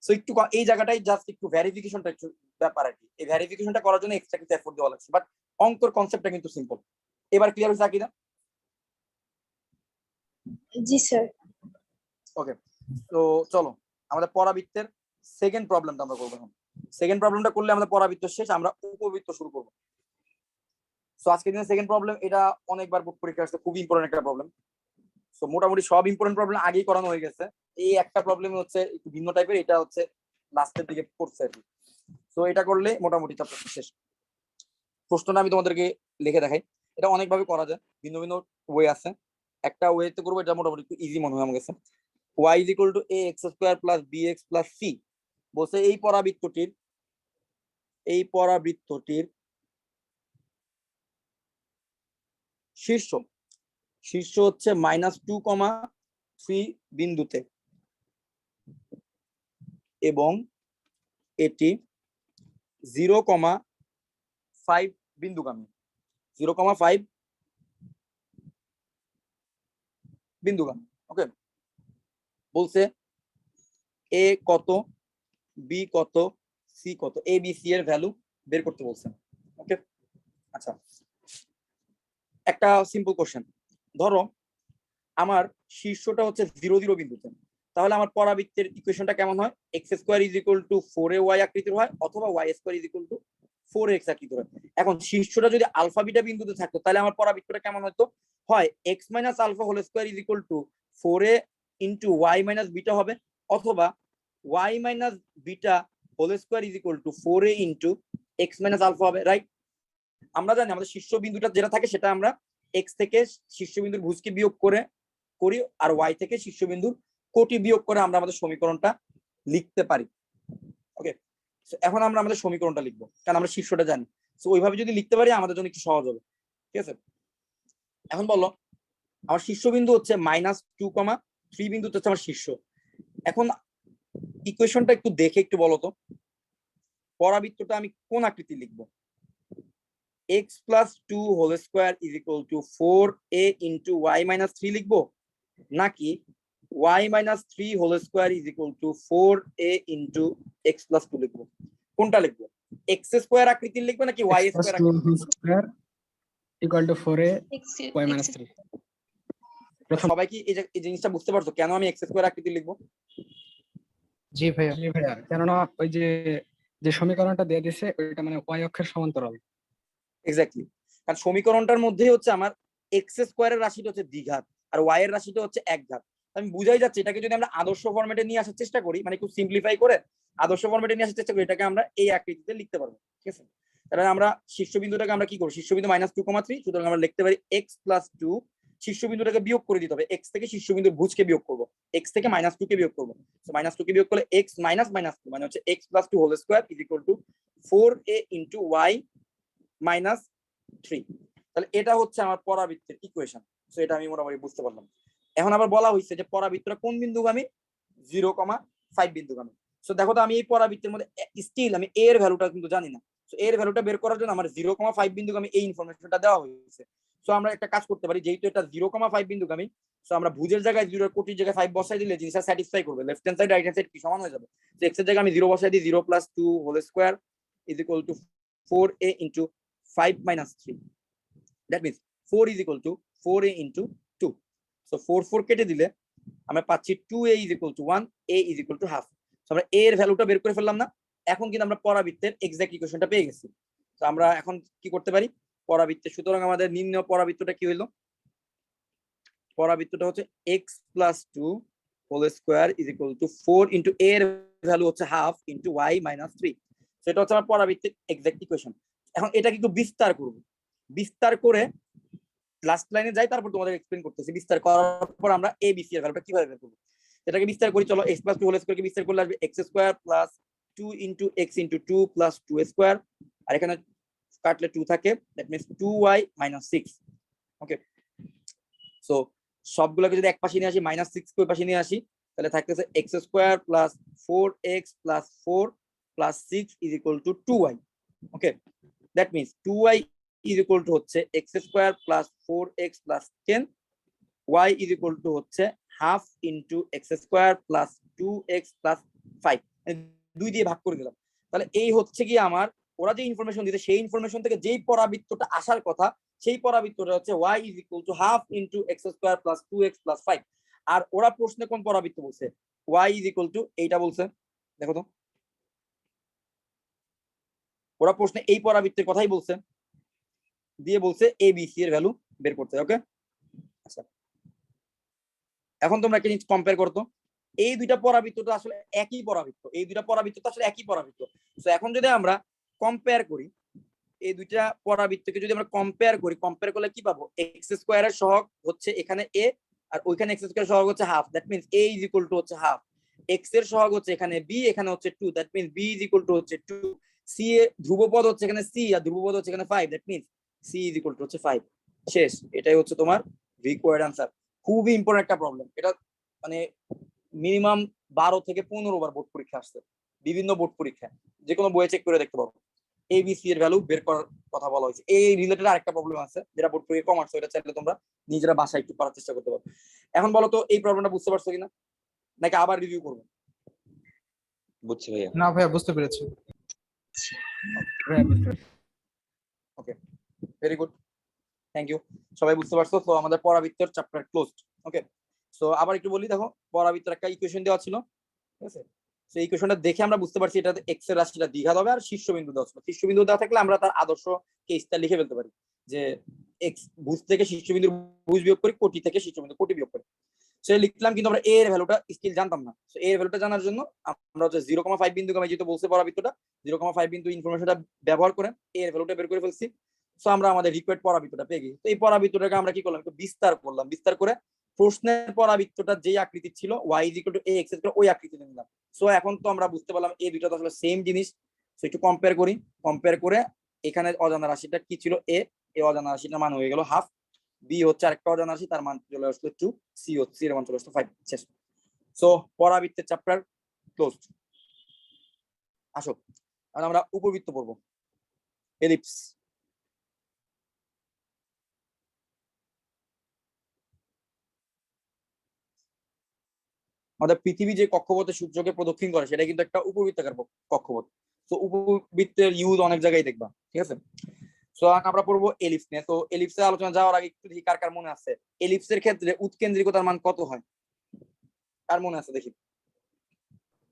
সো একটু এই জায়গাটাই জাস্ট একটু ভেরিফিকেশনটা একটু ব্যাপার আর কি, এই ভেরিফিকেশনটা করার জন্য এক্সট্রা কিছু এফোর্ট দেওয়া লাগছে, বাট অঙ্কর কনসেপ্টটা কিন্তু সিম্পল। এবার ক্লিয়ার হয়েছে আকিদা? জি স্যার। ওকে, তো চলো আমাদের পরাবৃত্তের সেকেন্ড প্রবলেমটা আমরা করবো। সেকেন্ড প্রবলেমটা করলে আমাদের পরাবৃত্ত শেষ, আমরা উপবৃত্ত শুরু করবো। সো আজকের দিনের সেকেন্ড প্রবলেম, এটা অনেকবার বুক পরীক্ষা আসছে, খুবই ইম্পর্টেন্ট একটা প্রবলেম। সো মোটামুটি সব ইম্পর্টেন্ট প্রবলেম আগেই করানো হয়ে গেছে, এই একটা প্রবলেম হচ্ছে একটু ভিন্ন টাইপের, এটা হচ্ছে লাস্টের দিকে পড়ছে আর কি। সো এটা করলে মোটামুটি চ্যাপ্টার শেষ। প্রশ্নটা আমি তোমাদেরকে লিখে দেখাই, এটা অনেকভাবে করা যায়, ভিন্ন ভিন্ন ওয়ে আছে। একটা ওয়েতে করবো, এটা মোটামুটি একটু ইজি মনে হয় আমার কাছে। y = ax² + bx + c বলছে এই পরাবৃত্তটির শীর্ষ হচ্ছে -2,3 বিন্দুতে এবং এটি 0,5 বিন্দুগামী, 0,5 বিন্দুগামী। ওকে, বলছে এ কত, বি কত, সি কত, এ বি সি এর ভ্যালু বের করতে বলছে। ওকে, আচ্ছা একটা সিম্পল কোশ্চেন, ধরো আমার শীর্ষটা হচ্ছে 0 0 বিন্দুতে, তাহলে আমার পরাবৃত্তের ইকুয়েশনটা কেমন হয়, x² = 4ay আকৃতির হয়, অথবা y² = 4x আকৃতির হয়। এখন শীর্ষটা যদি আলফা বিটা বিন্দুতে থাকতো, তাহলে আমার পরাবৃত্তটা কেমন হতো, হয় x - α² = 4a × y - β হবে, অথবা y - β² = 4a × x - α হবে, রাইট। আমরা জানি আমাদের শীর্ষবিন্দুটা যেটা থাকে সেটা আমরা x থেকে শীর্ষবিন্দুর ভুজকে বিয়োগ করি, আর y থেকে শীর্ষবিন্দুর কোটি বিয়োগ করে আমরা আমাদের সমীকরণটা লিখতে পারি। ওকে, এখন আমরা আমাদের সমীকরণটা লিখবো, কারণ আমরা শীর্ষটা জানি। সো ওইভাবে যদি লিখতে পারি আমাদের জন্য একটু সহজ হবে, ঠিক আছে। এখন বলো আমার শীর্ষবিন্দু হচ্ছে -2, 3 বিন্দু হচ্ছে আমার শীর্ষ। এখন ইকুয়েশনটা একটু দেখে একটু বলো তো, পরাবৃত্তটা আমি কোন আকৃতি লিখবো? x + 2 whole square is equal to 4a into y - 3 লিখবো, নাকি y - 3 whole square is equal to 4a into x + 2 লিখবো? কোনটা লিখবো? x স্কয়ার আকৃতি লিখবো নাকি y স্কয়ার আকৃতি? Equal to 4a x y x minus 3। প্রথম সবাই কি এই জিনিসটা বুঝতে পারছো কেন আমি x স্কয়ার আকৃতি লিখবো? জি ভাইয়া। জি ভাইয়া, কেননা ওই যে যে সমীকরণটা দিয়ে দিছে ওইটা মানে y অক্ষের সমান্তরাল। এক্স্যাক্টলি, কারণ সমীকরণটার মধ্যেই হচ্ছে আমার x স্কয়ারের রাশিটা হচ্ছে দ্বিঘাত আর y এর রাশিটা হচ্ছে একঘাত। আমি বুঝাই যাচ্ছে এটাকে যদি আমরা আদর্শ ফরম্যাটে নিয়ে আসার চেষ্টা করি, মানে একটু সিম্পলিফাই করে আদর্শ ফরম্যাটে নিয়ে আসার চেষ্টা করি, এটাকে আমরা এই আকৃতিতে লিখতে পারবো। ঠিক আছে, তাহলে আমরা শীর্ষবিন্দুটাকে আমরা কি করব? শীর্ষবিন্দু -2,3, সুতরাং আমরা লিখতে পারি x + 2, শীর্ষবিন্দুটাকে বিয়োগ করে দিতে হবে, x থেকে শীর্ষবিন্দুর ভুজকে বিয়োগ করব, x থেকে -2 কে বিয়োগ করব। সো -2 কে বিয়োগ করলে x - -2 মানে হচ্ছে x + 2 whole square is equal to 4a into y - 3। তাহলে এটা হচ্ছে আমার পরাবৃত্তের ইকুয়েশন। সো এটা আমি মোটামুটি বুঝতে পারলাম। এখন আবার বলা হয়েছে যে পরাবৃত্তটা কোন বিন্দুগামী? 0,5 বিন্দুগামী। সো দেখো তো আমি এই পরাবৃত্তের মধ্যে স্টিল আমি a এর ভ্যালুটা কিন্তু জানি না। সো এর ভ্যালুটা বের করার জন্য আমার 0,5 বিন্দুগামী এই ইনফরমেশনটা দেওয়া হয়েছে। সো আমরা একটা কাজ করতে পারি, যেহেতু এটা 0,5 বিন্দুগামী, সো আমরা ভুজের জায়গায় 0 কোটির জায়গায় 5 বসাই দিলে জিনিসটা স্যাটিসফাই করবে। Left hand side right hand side কি সমান হয়ে যাবে। তো x এর জায়গায় আমি 0 বসাই দিই, 0 + 2 whole square is equal to 4a into 5 - 3। That means 4 is equal to 4a into 2। So 4 কেটে দিলে আমরা পাচ্ছি 2a is equal to 1, a is equal to half. So আমরা a এর ভ্যালুটা বের করে ফেললাম না? এখন কিন্তু আমরা পরাবৃত্তের এক্সাক্ট ইকুয়েশনটা পেয়ে গেছি। তো আমরা এখন কি করতে পারি? পরাবৃত্তের, সুতরাং আমাদের নির্ণয় পরাবৃত্তটা কি হইলো? পরাবৃত্তটা হচ্ছে x + 2 whole square is equal to 4 into a এর ভ্যালু হচ্ছে হাফ ইনটু y - 3। সো এটা হচ্ছে আমার পরাবৃত্তের এক্সাক্ট ইকুয়েশন। এখন এটাকে একটু বিস্তার করব, বিস্তার করে লাস্ট লাইনে যাই, তারপর তোমাদের এক্সপ্লেইন করতেছি। বিস্তার করার পর আমরা a b c এর ভ্যালুটা কিভাবে বের করব এটাকে বিস্তার করি। চলো, x + 2 হোল স্কয়ারকে বিস্তার করলে আসবে x square plus 2 into x into 2 plus 2 square, আর এখানে কাটলে 2 থাকে, that means 2y - 6। Okay, so সবগুলোকে যদি এক পাশে নিয়ে আসি, -6 কে ওই পাশে নিয়ে আসি, তাহলে থাকতেছে x square plus 4x plus 4 plus 6 is equal to 2y। Okay, that means 2y is equal to হচ্ছে x square plus 4x plus 10, y is equal to হচ্ছে half into x square plus 2x plus 5, 2 দিয়ে ভাগ করে দিলাম। তাহলে এই হচ্ছে কি আমার, ওরা যে ইনফরমেশন দিতে সেই ইনফরমেশন থেকে যেই পরাবৃত্তটা আসার কথা, সেই পরাবৃত্তটা হচ্ছে y is equal to half into x square plus 2x plus 5। আর ওরা প্রশ্নে কোন পরাবৃত্ত বলছে? y ইজ ইকুয়াল টু এইটা বলছে, দেখো তো, ওরা প্রশ্নে এই পরাবৃত্তের কথাই বলছে, দিয়ে বলছে a b c এর ভ্যালু বের করতে। ওকে, আচ্ছা এখন তোমরা একটা জিনিস কম্পেয়ার করতো, এই দুইটা পরাবৃত্ত তো আসলে একই পরাবৃত্ত, এই দুইটা পরাবৃত্ত তো আসলে একই পরাবৃত্ত। তো এখন যদি আমরা কম্পেয়ার করি এই দুইটা পরাবৃত্তকে, যদি আমরা কম্পেয়ার করি, কম্পেয়ার করলে কি পাবো? x স্কয়ারের সহগ হচ্ছে এখানে a, আর ওইখানে x স্কয়ারের সহগ হচ্ছে half, that means a is equal to হচ্ছে হাফ। x এর সহগ হচ্ছে এখানে b, এখানে হচ্ছে 2, that means b is equal to হচ্ছে 2। c এর ধ্রুবপদ হচ্ছে এখানে c, আর ধ্রুবপদ হচ্ছে এখানে 5, that means c is equal to হচ্ছে 5। শেষ, এটাই হচ্ছে তোমার রিকোয়ার্ড আনসার। খুবই ইম্পর্টেন্ট একটা প্রবলেম এটা, মানে মিনিমাম 12 থেকে 15 বার বোর্ড পরীক্ষা আসছে, বিভিন্ন বোর্ড পরীক্ষা, যে কোনো বইয়ে চেক করে দেখতে পাবো ABC এর ভ্যালু বের করার কথা বলা হয়েছে। এই রিলেটেড আরেকটা প্রবলেম আছে যেটা বোর্ড পরীক্ষা কমার্স, এটা চাইলে তোমরা নিজেরা বাসায় একটু করার চেষ্টা করতে পারো। এখন বলো তো এই প্রবলেমটা বুঝতে পারছো কিনা, নাকি আবার রিভিউ করবো? বুঝছি ভাইয়া। না ভাইয়া, বুঝতে পেরেছি। ওকে, ভেরি গুড, থ্যাংক ইউ। সবাই বুঝতে পারছো? তো আমাদের পরাবৃত্তের চ্যাপ্টার ক্লোজড। ওকে, সো আবার একটু বলি, দেখো পরাবৃত্তের একটা ইকুয়েশন দেওয়া ছিল, ঠিক আছে? সেই ইকুয়েশনটা দেখে আমরা বুঝতে পারছি এটা x এর রাশিটা দ্বিঘাত হবে, আর শীর্ষবিন্দু দেওয়া ছিল। শীর্ষবিন্দু দেওয়া থাকলে আমরা তার আদর্শ কেসটা লিখে ফেলতে পারি যে x ভুজ থেকে শীর্ষবিন্দুর ভুজ বিয়োগ করি, কোটি থেকে শীর্ষবিন্দু কোটি বিয়োগ করি। সে লিখলাম, কিন্তু আমরা a এর ভ্যালুটা স্টিল জানতাম না। সো a এর ভ্যালুটা জানার জন্য আমরা হচ্ছে 0,5 বিন্দুগামী, যেহেতু বলছে পরাবৃত্তটা 0,5 বিন্দু ইনফরমেশনটা ব্যবহার করে a এর ভ্যালুটা বের করে ফেলছি। সো আমরা আমাদের রিকোয়ার্ড পরাবৃত্তটা পেয়ে গেছি। তো এই পরাবৃত্তটাকে আমরা কি করলাম, একটু বিস্তার করলাম। বিস্তার করে প্রশ্নের পরাবৃত্তটা যেই আকৃতি ছিল y = ax এর ওই আকৃতিতে নিলাম। সো এখন তো আমরা বুঝতে পারলাম এই দুইটা তো আসলে সেম জিনিস। সো একটু কম্পেয়ার করি, কম্পেয়ার করে এখানে অজানা রাশিটা কি ছিল a, এই অজানা রাশিটার মান হয়ে গেল হাফ, বি হচ্ছে আরেকটা অজানা রাশি, তার মান চলে আসলো 2, সি হচ্ছে এর মান চলে আসলো 5। শেষ। সো পরাবৃত্তের চ্যাপ্টার ক্লোজড। আসো আর আমরা উপবৃত্ত পড়বো, এলিপস। আমাদের পৃথিবী যে কক্ষপথে সূর্যকে প্রদক্ষিণ করে সেটা কিন্তু একটা উপবৃত্তাকার কক্ষপথ। তো উপবৃত্তের ইউজ অনেক জায়গায় দেখবা, ঠিক আছে। সো আমরা পড়বো এলিপস নিয়ে। তো এলিপসের আলোচনা যাওয়ার আগে একটু দেখি কার কার মনে আছে এলিপসের ক্ষেত্রে উৎকেন্দ্রিকতার মান কত হয়, কার মনে আছে দেখি।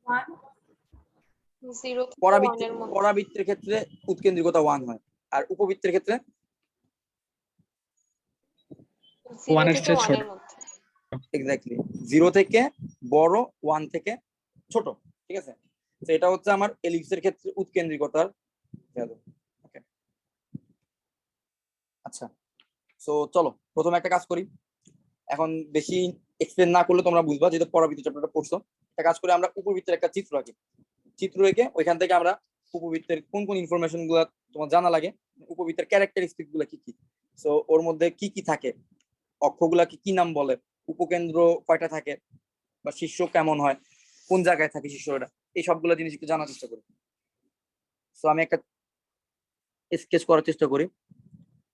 1 0 থেকে 1 এর মধ্যে। পরাবৃত্তের ক্ষেত্রে উৎকেন্দ্রিকতা 1 হয়, আর উপবৃত্তের ক্ষেত্রে 0 1 এর থেকে চেয়ে 1 ছোট। এর মধ্যে। এক্স্যাক্টলি 0 থেকে বড়, 1 থেকে ছোট, ঠিক আছে। তো এটা হচ্ছে আমার এলিপসের ক্ষেত্রে উৎকেন্দ্রিকতার ভ্যালু। ওকে, আচ্ছা। সো চলো প্রথমে একটা কাজ করি, এখন বেশি এক্সপ্লেন না করলে তোমরা বুঝবা, যেহেতু পরাবৃত্ত চ্যাপ্টারটা পড়ছো। একটা কাজ করে আমরা উপবৃত্তের একটা চিত্র আঁকি, চিত্র এঁকে ওইখান থেকে আমরা উপবৃত্তের কোন কোন ইনফরমেশন গুলা তোমার জানা লাগে, উপবৃত্তের ক্যারেক্টারিস্টিক গুলা কি কি, সো ওর মধ্যে কি কি থাকে, অক্ষগুলা কি কি নাম বলে, উপকেন্দ্র কয়টা থাকে, বা শীর্ষ কেমন হয়, কোন জায়গায় থাকে শীর্ষটা, এই সবগুলো জিনিস একটু জানার চেষ্টা করি। সো আমি একটা স্কেচ করার চেষ্টা করি।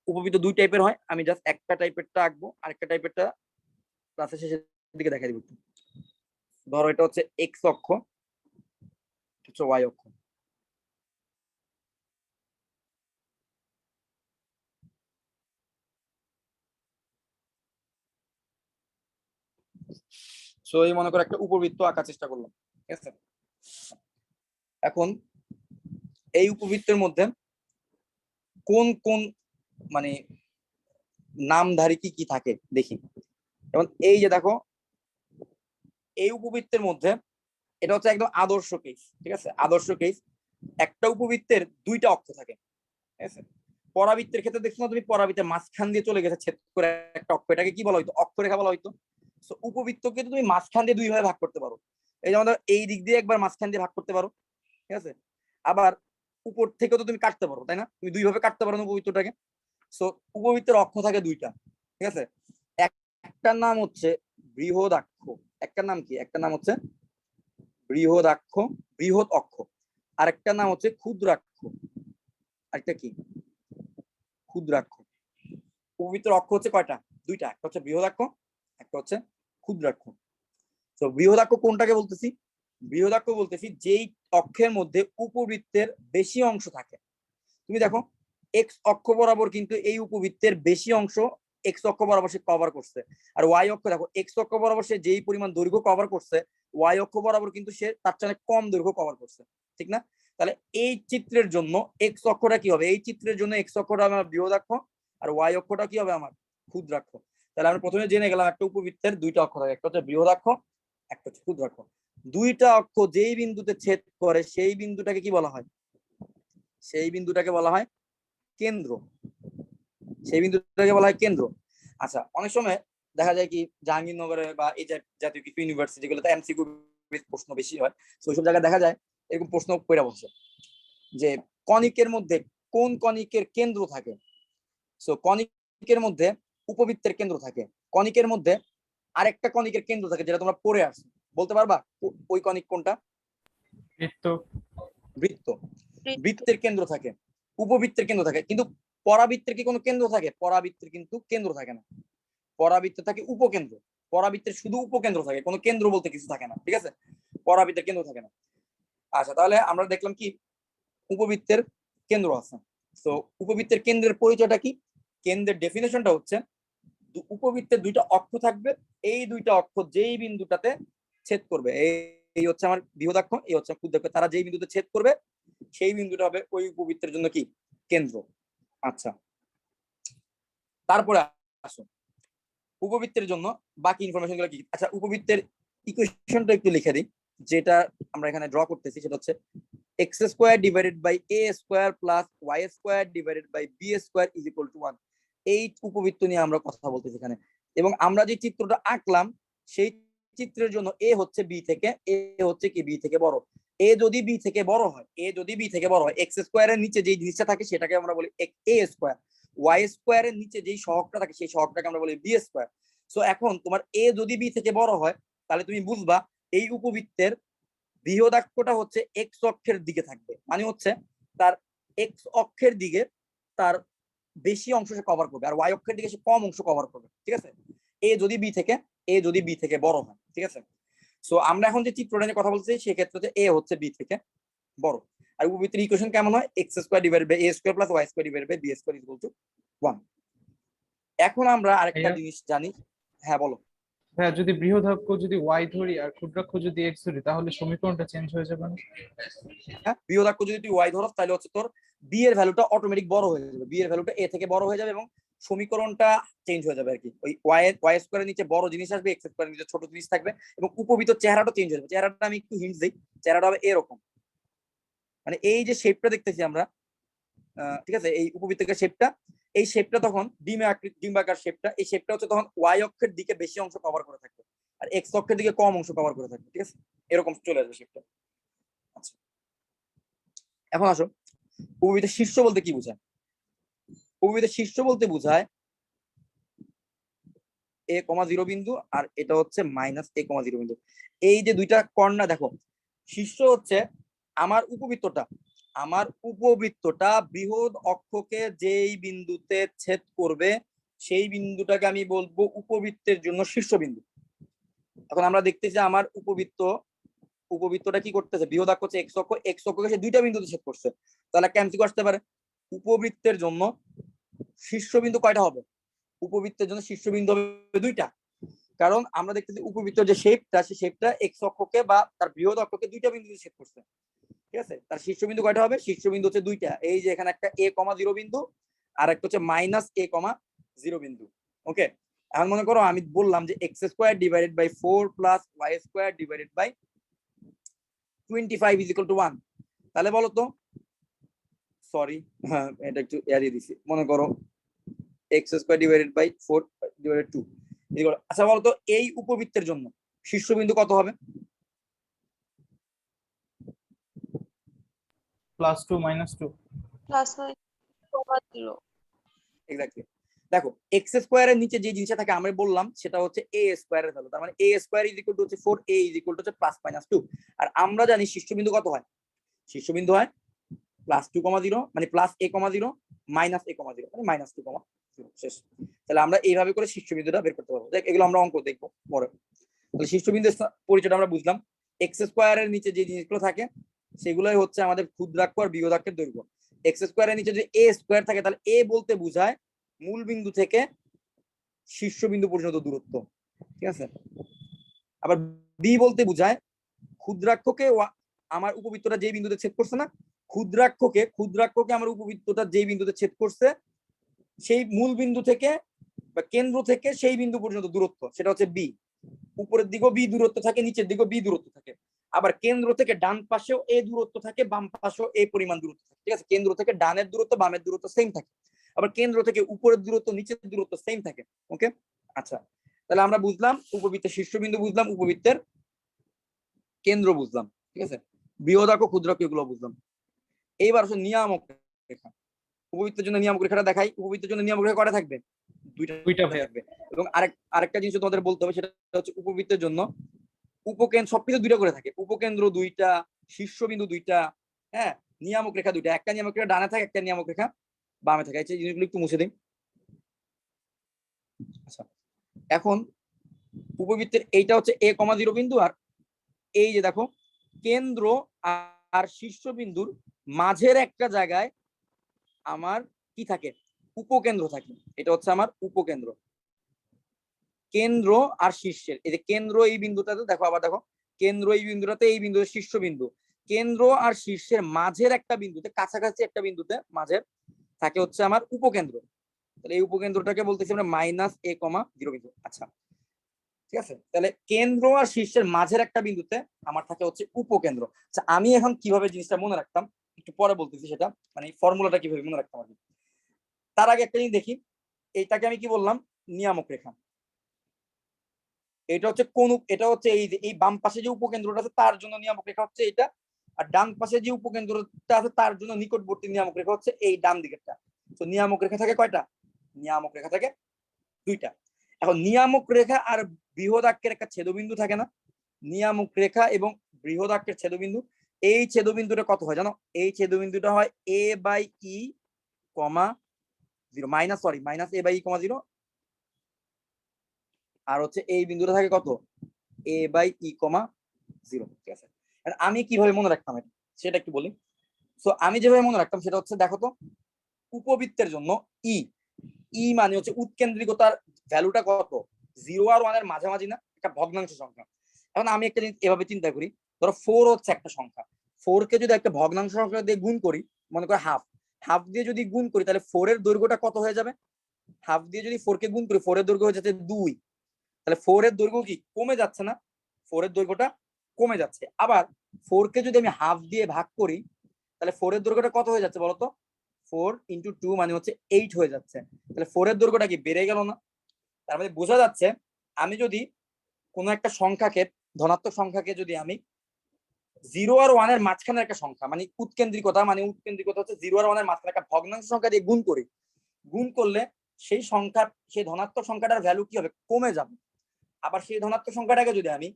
উপবৃত্ত 2 টাইপের হয়, আমি জাস্ট একটা টাইপেরটা আঁকবো, আরেকটা টাইপেরটা ক্লাসের শেষের দিকে দেখাই দিব। ধরো এটা হচ্ছে এক্স অক্ষ, হচ্ছে ওয়াই অক্ষ। সো এই মনে করে একটা উপবৃত্ত আঁকার চেষ্টা করলাম, ঠিক আছে। এখন এই উপবৃত্তের মধ্যে কোন কোন মানে নামধারী কি কি থাকে দেখি। যেমন এই যে দেখো, এই উপবৃত্তের মধ্যে এটা হচ্ছে একদম আদর্শ কেস, ঠিক আছে। আদর্শ কেস, একটা উপবৃত্তের 2টা অক্ষ থাকে, ঠিক আছে। পরাবৃত্তের ক্ষেত্রে দেখছো না তুমি, পরাবৃত্তের মাঝখান দিয়ে চলে গেছে ছেদ করে একটা অক্ষ, এটাকে কি বলা হইতো, অক্ষরেখা বলা হইতো। সো উপবৃত্তকে তুমি মাঝখান দিয়ে 2 ভাবে ভাগ করতে পারো। এই যেমন এই দিক দিয়ে একবার মাঝখান দিয়ে ভাগ করতে পারো, ঠিক আছে। আবার উপর থেকেও তো তুমি কাটতে পারো, তাই না, তুমি 2 ভাবে কাটতে পারো না উপবৃত্তটাকে। সো উপবৃত্তের অক্ষ থাকে 2টা, ঠিক আছে। একটার নাম হচ্ছে বৃহদাক্ষ, একটার নাম কি, একটা নাম হচ্ছে বৃহদাক্ষ, বৃহৎ অক্ষ, আরেকটার নাম হচ্ছে ক্ষুদ্রাক্ষ, আরেকটা কি ক্ষুদ্রাক্ষ। উপবৃত্তের অক্ষ হচ্ছে কয়টা, 2টা, একটা হচ্ছে বৃহদাক্ষ, একটা হচ্ছে ক্ষুদ্রাক্ষ। তো বৃহদাক্ষ কোনটাকে বলতেছি, বৃহদাক্ষ বলতেছি যেই অক্ষের মধ্যে উপবৃত্তের বেশি অংশ থাকে। তুমি দেখো এক্স অক্ষ বরাবর কিন্তু এই উপবৃত্তের বেশি অংশ এক্স অক্ষ বরাবর সে কভার করছে, আর ওয়াই অক্ষ দেখো এক্স অক্ষ বরাবর সে যেই পরিমাণ দৈর্ঘ্য কভার করছে, ওয়াই অক্ষ বরাবর কিন্তু সে তার চেয়ে কম দৈর্ঘ্য কভার করছে, ঠিক না। তাহলে এই চিত্রের জন্য এক্স অক্ষটা কি হবে, এই চিত্রের জন্য এক্স অক্ষটা আমার বৃহদাক্ষ, আর ওয়াই অক্ষটা কি হবে আমার ক্ষুদ্রাক্ষ। তাহলে আমরা প্রথমে জেনে গেলাম একটা উপবৃত্তের 2টা অক্ষ থাকে, একটা হচ্ছে বৃহদাক্ষ, একটা হচ্ছে ক্ষুদ্রাক্ষ। 2টা অক্ষ যেই বিন্দুতে ছেদ করে সেই বিন্দুটাকে কি বলা হয়, সেই বিন্দুটাকে বলা হয় কেন্দ্র, সেই বিন্দুটাকে বলা হয় কেন্দ্র। আচ্ছা, অনেক সময় দেখা যায় কি জাহাঙ্গীরনগরে বা এই জাতীয় কিছু ইউনিভার্সিটি গুলোতে এমসিকিউ প্রশ্ন বেশি হয়, তো ওইসব জায়গায় দেখা যায় এরকম প্রশ্ন কইরা বলছে যে কণিকের মধ্যে কোন কণিকের কেন্দ্র থাকে। সো কণিকের মধ্যে উপবৃত্তের কেন্দ্র থাকে, কণিকের মধ্যে আরেকটা কণিকের কেন্দ্র থাকে, যেটা তোমরা পড়ে আসছো, বলতে পারবা ওই কণিক কোনটা? বৃত্ত। বৃত্ত। বৃত্তের কেন্দ্র থাকে, উপবৃত্তের কেন্দ্র থাকে, কিন্তু পরাবৃত্তের কি কোনো কেন্দ্র থাকে? পরাবৃত্তের কিন্তু কেন্দ্র থাকে না, পরাবৃত্তে থাকে উপকেন্দ্র। পরাবৃত্তের শুধু উপকেন্দ্র থাকে, কোনো কেন্দ্র বলতে কিছু থাকে না, ঠিক আছে। পরাবৃত্তের কেন্দ্র থাকে না। আচ্ছা, তাহলে আমরা দেখলাম কি উপবৃত্তের কেন্দ্র আছে। তো উপবৃত্তের কেন্দ্রের পরিচয়টা কি? কেন্দ্রের ডেফিনেশনটা হচ্ছে উপবৃত্তের 2টা অক্ষ থাকবে, এই 2টা অক্ষ যেই বিন্দুটাতে ছেদ করবে, এই হচ্ছে আমার বৃহদাক্ষ, এই হচ্ছে ক্ষুদ্রাক্ষ, তারা যেই বিন্দুতে ছেদ করবে সেই বিন্দুটা হবে ওই উপবৃত্তের জন্য কি কেন্দ্র। আচ্ছা, তারপরে আসো উপবৃত্তের জন্য বাকি ইনফরমেশন গুলো কি। আচ্ছা, উপবৃত্তের ইকুয়েশনটা একটু লিখে দিই, যেটা আমরা এখানে ড্র করতেছি, সেটা হচ্ছে x square divided by a square plus y square divided by b square is equal to 1। এই উপবৃত্ত নিয়ে আমরা কথা বলতেছি এখানে, এবং আমরা যে চিত্রটা আঁকলাম সেই চিত্রের জন্য a হচ্ছে b থেকে, a হচ্ছে কি b থেকে বড়। a যদি b থেকে বড় হয়, a যদি b থেকে বড় হয়, x স্কয়ারের নিচে যে জিনিসটা থাকে সেটাকে আমরা বলি a স্কয়ার। ওয়াই স্কোয়ারের নিচে যেই সহগটা থাকে সেই সহগটাকে আমরা বলি বি স্কোয়ার। সো এখন তোমার এ যদি বি থেকে বড় হয় তাহলে তুমি বুঝবা এই উপবৃত্তের বৃহদাক্ষটা হচ্ছে এক্স অক্ষের দিকে থাকবে, মানে হচ্ছে তার এক্স অক্ষের দিকে তার বেশি অংশ সে কভার করবে আর ওয়াই অক্ষের দিকে সে কম অংশ কভার করবে, ঠিক আছে? এ যদি বি থেকে বড় হয়, ঠিক আছে? সো আমরা এখন যে চিত্রটা নিয়ে কথা বলছি সেক্ষেত্রে এ হচ্ছে বি থেকে বড়। আর উপবৃত্তের ইকুয়েশন কেমন হয়? X square divided by a square plus y square divided by b square equal to 1। এখন আমরা আরেকটা ভাইয়া? জিনিস জানি। হ্যাঁ বলো। হ্যাঁ, যদি বৃহদাক্ষ যদি ওয়াই ধরি আর ক্ষুদ্রাক্ষ যদি এক্স ধরি তাহলে সমীকরণটা চেঞ্জ হয়ে যাবে না? হ্যাঁ, বৃহদাক্ষ যদি তুই ওয়াই ধরস তাহলে হচ্ছে তোর বি এর ভ্যালুটা অটোমেটিক বড় হয়ে যাবে, বি এর ভ্যালুটা এ থেকে বড় হয়ে যাবে এবং সমীকরণটা চেঞ্জ হয়ে যাবে আর কি। ওই ওয়াই স্কোয়ারের নিচে বড় জিনিস আসবে, এক্স স্কোয়ারের নিচে ছোট জিনিস থাকবে এবং উপবৃত্ত চেহারাটা চেঞ্জ হয়ে যাবে। চেহারাটা আমি একটু হিন্ট দিই, চেহারাটা হবে এরকম, মানে এই যে শেপটা দেখতেছি আমরা, ঠিক আছে, এই উপবৃত্তের শেপটা, এই শেপটা তখন ডিম্বাকার শেপটা, এই শেপটা হচ্ছে তখন ওয়াই অক্ষের দিকে বেশি অংশ কভার করে থাকবে আর এক্স অক্ষের দিকে কম অংশ কভার করে থাকবে, ঠিক আছে? এরকম চলে আসবে শেপটা। আচ্ছা, এখন আসো উপবৃত্তের শীর্ষ বলতে কি বোঝায়? উপবৃত্তের শীর্ষ বলতে বোঝায় এ কমা 0 বিন্দু আর এটা হচ্ছে মাইনাস এ কমা 0 বিন্দু। এই যে দুইটা কর্ণা দেখো, শীর্ষ হচ্ছে আমার উপবৃত্তটা বৃহৎ অক্ষকে যেই বিন্দুতে ছেদ করবে সেই বিন্দুটাকে আমি বলবো উপবৃত্তের জন্য শীর্ষবিন্দু। এখন আমরা দেখতেছি আমার উপবৃত্তটা কি করতেছে, বৃহৎ অক্ষ হচ্ছে এক্স অক্ষকে সে দুইটা বিন্দুতে ছেদ করছে, তাহলে একটা এমসিকিউ আসতে পারে উপবৃত্তের জন্য শীর্ষবিন্দু কয়টা হবে? উপবৃত্তের জন্য শীর্ষবিন্দু হবে দুইটা, কারণ আমরা দেখতেছি উপবৃত্তের যে শেপটা সেই শেপটা এক্স অক্ষকে বা তার বৃহৎ অক্ষকে দুইটা বিন্দুতে ছেদ করছে, ঠিক আছে? তার শীর্ষবিন্দু কয়টা হবে? শীর্ষবিন্দু হচ্ছে দুইটা, এই যে এখানে একটা এ কমা 0 বিন্দু আর একটা হচ্ছে মাইনাস এ কমা 0 বিন্দু। ওকে, এখন মনে করো আমি বললাম যে x square divided by 4 plus y square divided by 25 is equal to 1। তাহলে বলো তো, সরি হ্যাঁ এটা একটু এড়িয়ে দিছি, মনে করো x square divided by 4 divided 2। আচ্ছা বলো তো এই উপবৃত্তের জন্য শীর্ষবিন্দু কত হবে? +2 -2। প্লাস 0। এক্স্যাক্টলি। দেখো এক্স স্কোয়ারের নিচে যে জিনিসটা থাকে আমরা বললাম সেটা হচ্ছে এ স্কোয়ারের ভ্যালু, তার মানে এ স্কোয়ার ইজ ইকুয়াল টু হচ্ছে 4, এ ইজ ইকুয়াল টু হচ্ছে +-2। আর আমরা জানি শীর্ষবিন্দু কত হয়? শীর্ষবিন্দু হয় +2,0 মানে প্লাস এ কমা 0 মাইনাস এ কমা 0 মানে -2,0 শেষ। তাহলে আমরা এইভাবে করে শীর্ষবিন্দুটা বের করতে পারবো। দেখ এগুলো আমরা অঙ্ক দেখবো পরে। তাহলে শীর্ষবিন্দুর পরিচয়টা আমরা বুঝলাম। এক্স স্কোয়ারের নিচে যে জিনিসগুলো থাকে সেগুলোই হচ্ছে আমাদের ক্ষুদ্রাক্ষ আর বৃহদাক্ষের দৈর্ঘ্য। এক্স স্কোয়ারের নিচে যদি এ স্কোয়ার থাকে তাহলে এ বলতে বোঝায় মূল বিন্দু থেকে শীর্ষবিন্দু পর্যন্ত দূরত্ব, ঠিক আছে? আবার বি বলতে বোঝায় ক্ষুদ্রাক্ষকে আমার উপবৃত্তটা যেই বিন্দুতে ছেদ করছে না, ক্ষুদ্রাক্ষকে আমার উপবৃত্তটা যেই বিন্দুতে ছেদ করছে সেই মূল বিন্দু থেকে বা কেন্দ্র থেকে সেই বিন্দু পর্যন্ত দূরত্ব, সেটা হচ্ছে বি। উপরের দিকেও বি দূরত্ব থাকে, নিচের দিকেও বি দূরত্ব থাকে। আবার কেন্দ্র থেকে ডান পাশেও এ দূরত্ব থাকে, বাম পাশেও এ পরিমাণ দূরত্ব থাকে, ঠিক আছে? কেন্দ্র থেকে ডানের দূরত্ব বামের দূরত্ব সেম থাকে, আবার কেন্দ্র থেকে উপরের দূরত্ব নিচের দূরত্ব সেম থাকে। ওকে, আচ্ছা তাহলে আমরা বুঝলাম উপবৃত্তের শীর্ষবিন্দু বুঝলাম, উপবৃত্তের কেন্দ্র বুঝলাম, ঠিক আছে? বৃহদাক্ষ ক্ষুদ্রাক্ষ এগুলো বুঝলাম। এইবার আসলে নিয়ামক রেখা। উপবৃত্তের জন্য নিয়ামক রেখাটা দেখাই। উপবৃত্তের জন্য নিয়ামক রেখা কয়টা থাকবে? দুইটা থাকবে। এবং আরেকটা জিনিস তোমাদের বলতে হবে, সেটা হচ্ছে উপবৃত্তের জন্য উপকেন্দ্র সবকিছু দুইটা করে থাকে, উপকেন্দ্র দুইটা, শীর্ষবিন্দু দুইটা, হ্যাঁ, নিয়ামক রেখা দুইটা, একটা নিয়ামক রেখা ডানে থাকে, একটা নিয়ামক রেখা বামে থাকে। এই জিনিসগুলো একটু মুছে দিই। আচ্ছা, এখন উপবৃত্তের এইটা হচ্ছে এ কমা 0 বিন্দু, আর এই যে দেখো কেন্দ্র আর শীর্ষবিন্দুর মাঝের একটা জায়গায় আমার কি থাকে? উপকেন্দ্র থাকে। এটা হচ্ছে আমার উপকেন্দ্র। কেন্দ্র আর শীর্ষের এই যে কেন্দ্র এই বিন্দুটাতে দেখো, আবার দেখো কেন্দ্র এই বিন্দুটাতে, এই বিন্দু শীর্ষবিন্দু, কেন্দ্র আর শীর্ষের মাঝের একটা বিন্দুতে, কাছাকাছি একটা বিন্দুতে মাঝের থাকে হচ্ছে আমার উপকেন্দ্র। তাহলে এই উপকেন্দ্রটাকে বলতেছি আমরা মাইনাস এ কমা 0 বিন্দু। আচ্ছা ঠিক আছে, তাহলে কেন্দ্র আর শীর্ষের মাঝের একটা বিন্দুতে আমার থাকে হচ্ছে উপকেন্দ্র। আচ্ছা আমি এখন কিভাবে জিনিসটা মনে রাখতাম একটু পরে বলতেছি, সেটা মানে ফর্মুলাটা কিভাবে মনে রাখতাম আর কি। তার আগে একটা জিনিস দেখি, এইটাকে আমি কি বললাম? নিয়ামক রেখা। এটা হচ্ছে কোন, এটা হচ্ছে এই বাম পাশে যে উপকেন্দ্রটা আছে তার জন্য নিয়ামক রেখা হচ্ছে এটা, আর ডান পাশে যে উপকেন্দ্রটা আছে তার জন্য নিকটবর্তী নিয়ামক রেখা হচ্ছে এই ডান দিকেরটা। তো নিয়ামক রেখা থাকে কয়টা? নিয়ামক রেখা থাকে দুইটা। এখন নিয়ামক রেখা আর বৃহদাক্ষের একটা ছেদবিন্দু থাকে না? নিয়ামক রেখা এবং বৃহদাক্ষের ছেদবিন্দু, এই ছেদবিন্দুটা কত হয় জানো? এই ছেদবিন্দুটা হয় a/e, মাইনাস a/e, 0, আর হচ্ছে এই বিন্দুটা থাকে কত? a/e, 0। ঠিক আছে, আর আমি কিভাবে মনে রাখতাম এটা সেটা একটু বলি। সো আমি যেভাবে মনে রাখতাম সেটা হচ্ছে, দেখো তো, উপবৃত্তের জন্য ই মানে হচ্ছে উৎকেন্দ্রিকতার ভ্যালুটা কত? 0 আর 1 এর মাঝামাঝি না? একটা ভগ্নাংশ সংখ্যা। এখন আমি একটা জিনিস এভাবে চিন্তা করি, ধরো 4 হচ্ছে একটা সংখ্যা, 4 কে যদি একটা ভগ্নাংশ সংখ্যা দিয়ে গুণ করি, মনে করো হাফ দিয়ে যদি গুণ করি, তাহলে 4 এর দৈর্ঘ্যটা কত হয়ে যাবে? হাফ দিয়ে যদি 4 কে গুণ করি, 4 এর দৈর্ঘ্য হয়ে যাচ্ছে 2, তাহলে 4 এর দৈর্ঘ্য কি কমে যাচ্ছে না? 4 এর দৈর্ঘ্যটা কমে যাচ্ছে। আবার 4 কে যদি আমি হাফ দিয়ে ভাগ করি, তাহলে 4 এর দৈর্ঘ্যটা কত হয়ে যাচ্ছে বলতো? 4 × 2 মানে হচ্ছে 8 হয়ে যাচ্ছে। তাহলে 4 এর দৈর্ঘ্যটা কি বেড়ে গেল না? তার মানে বোঝা যাচ্ছে, আমি যদি কোনো একটা সংখ্যাকে, ধনাত্মক সংখ্যাকে যদি আমি 0 আর 1 এর মাঝখানে একটা সংখ্যা, মানে উৎকেন্দ্রিকতা হচ্ছে 0 আর 1 এর মাঝখানে একটা ভগ্নাংশ সংখ্যা দিয়ে গুণ করি, গুণ করলে সেই ধনাত্মক সংখ্যাটার ভ্যালু কি হবে? কমে যাবে। আবার সেই ধনাত্মক সংখ্যাটাকে যদি আমি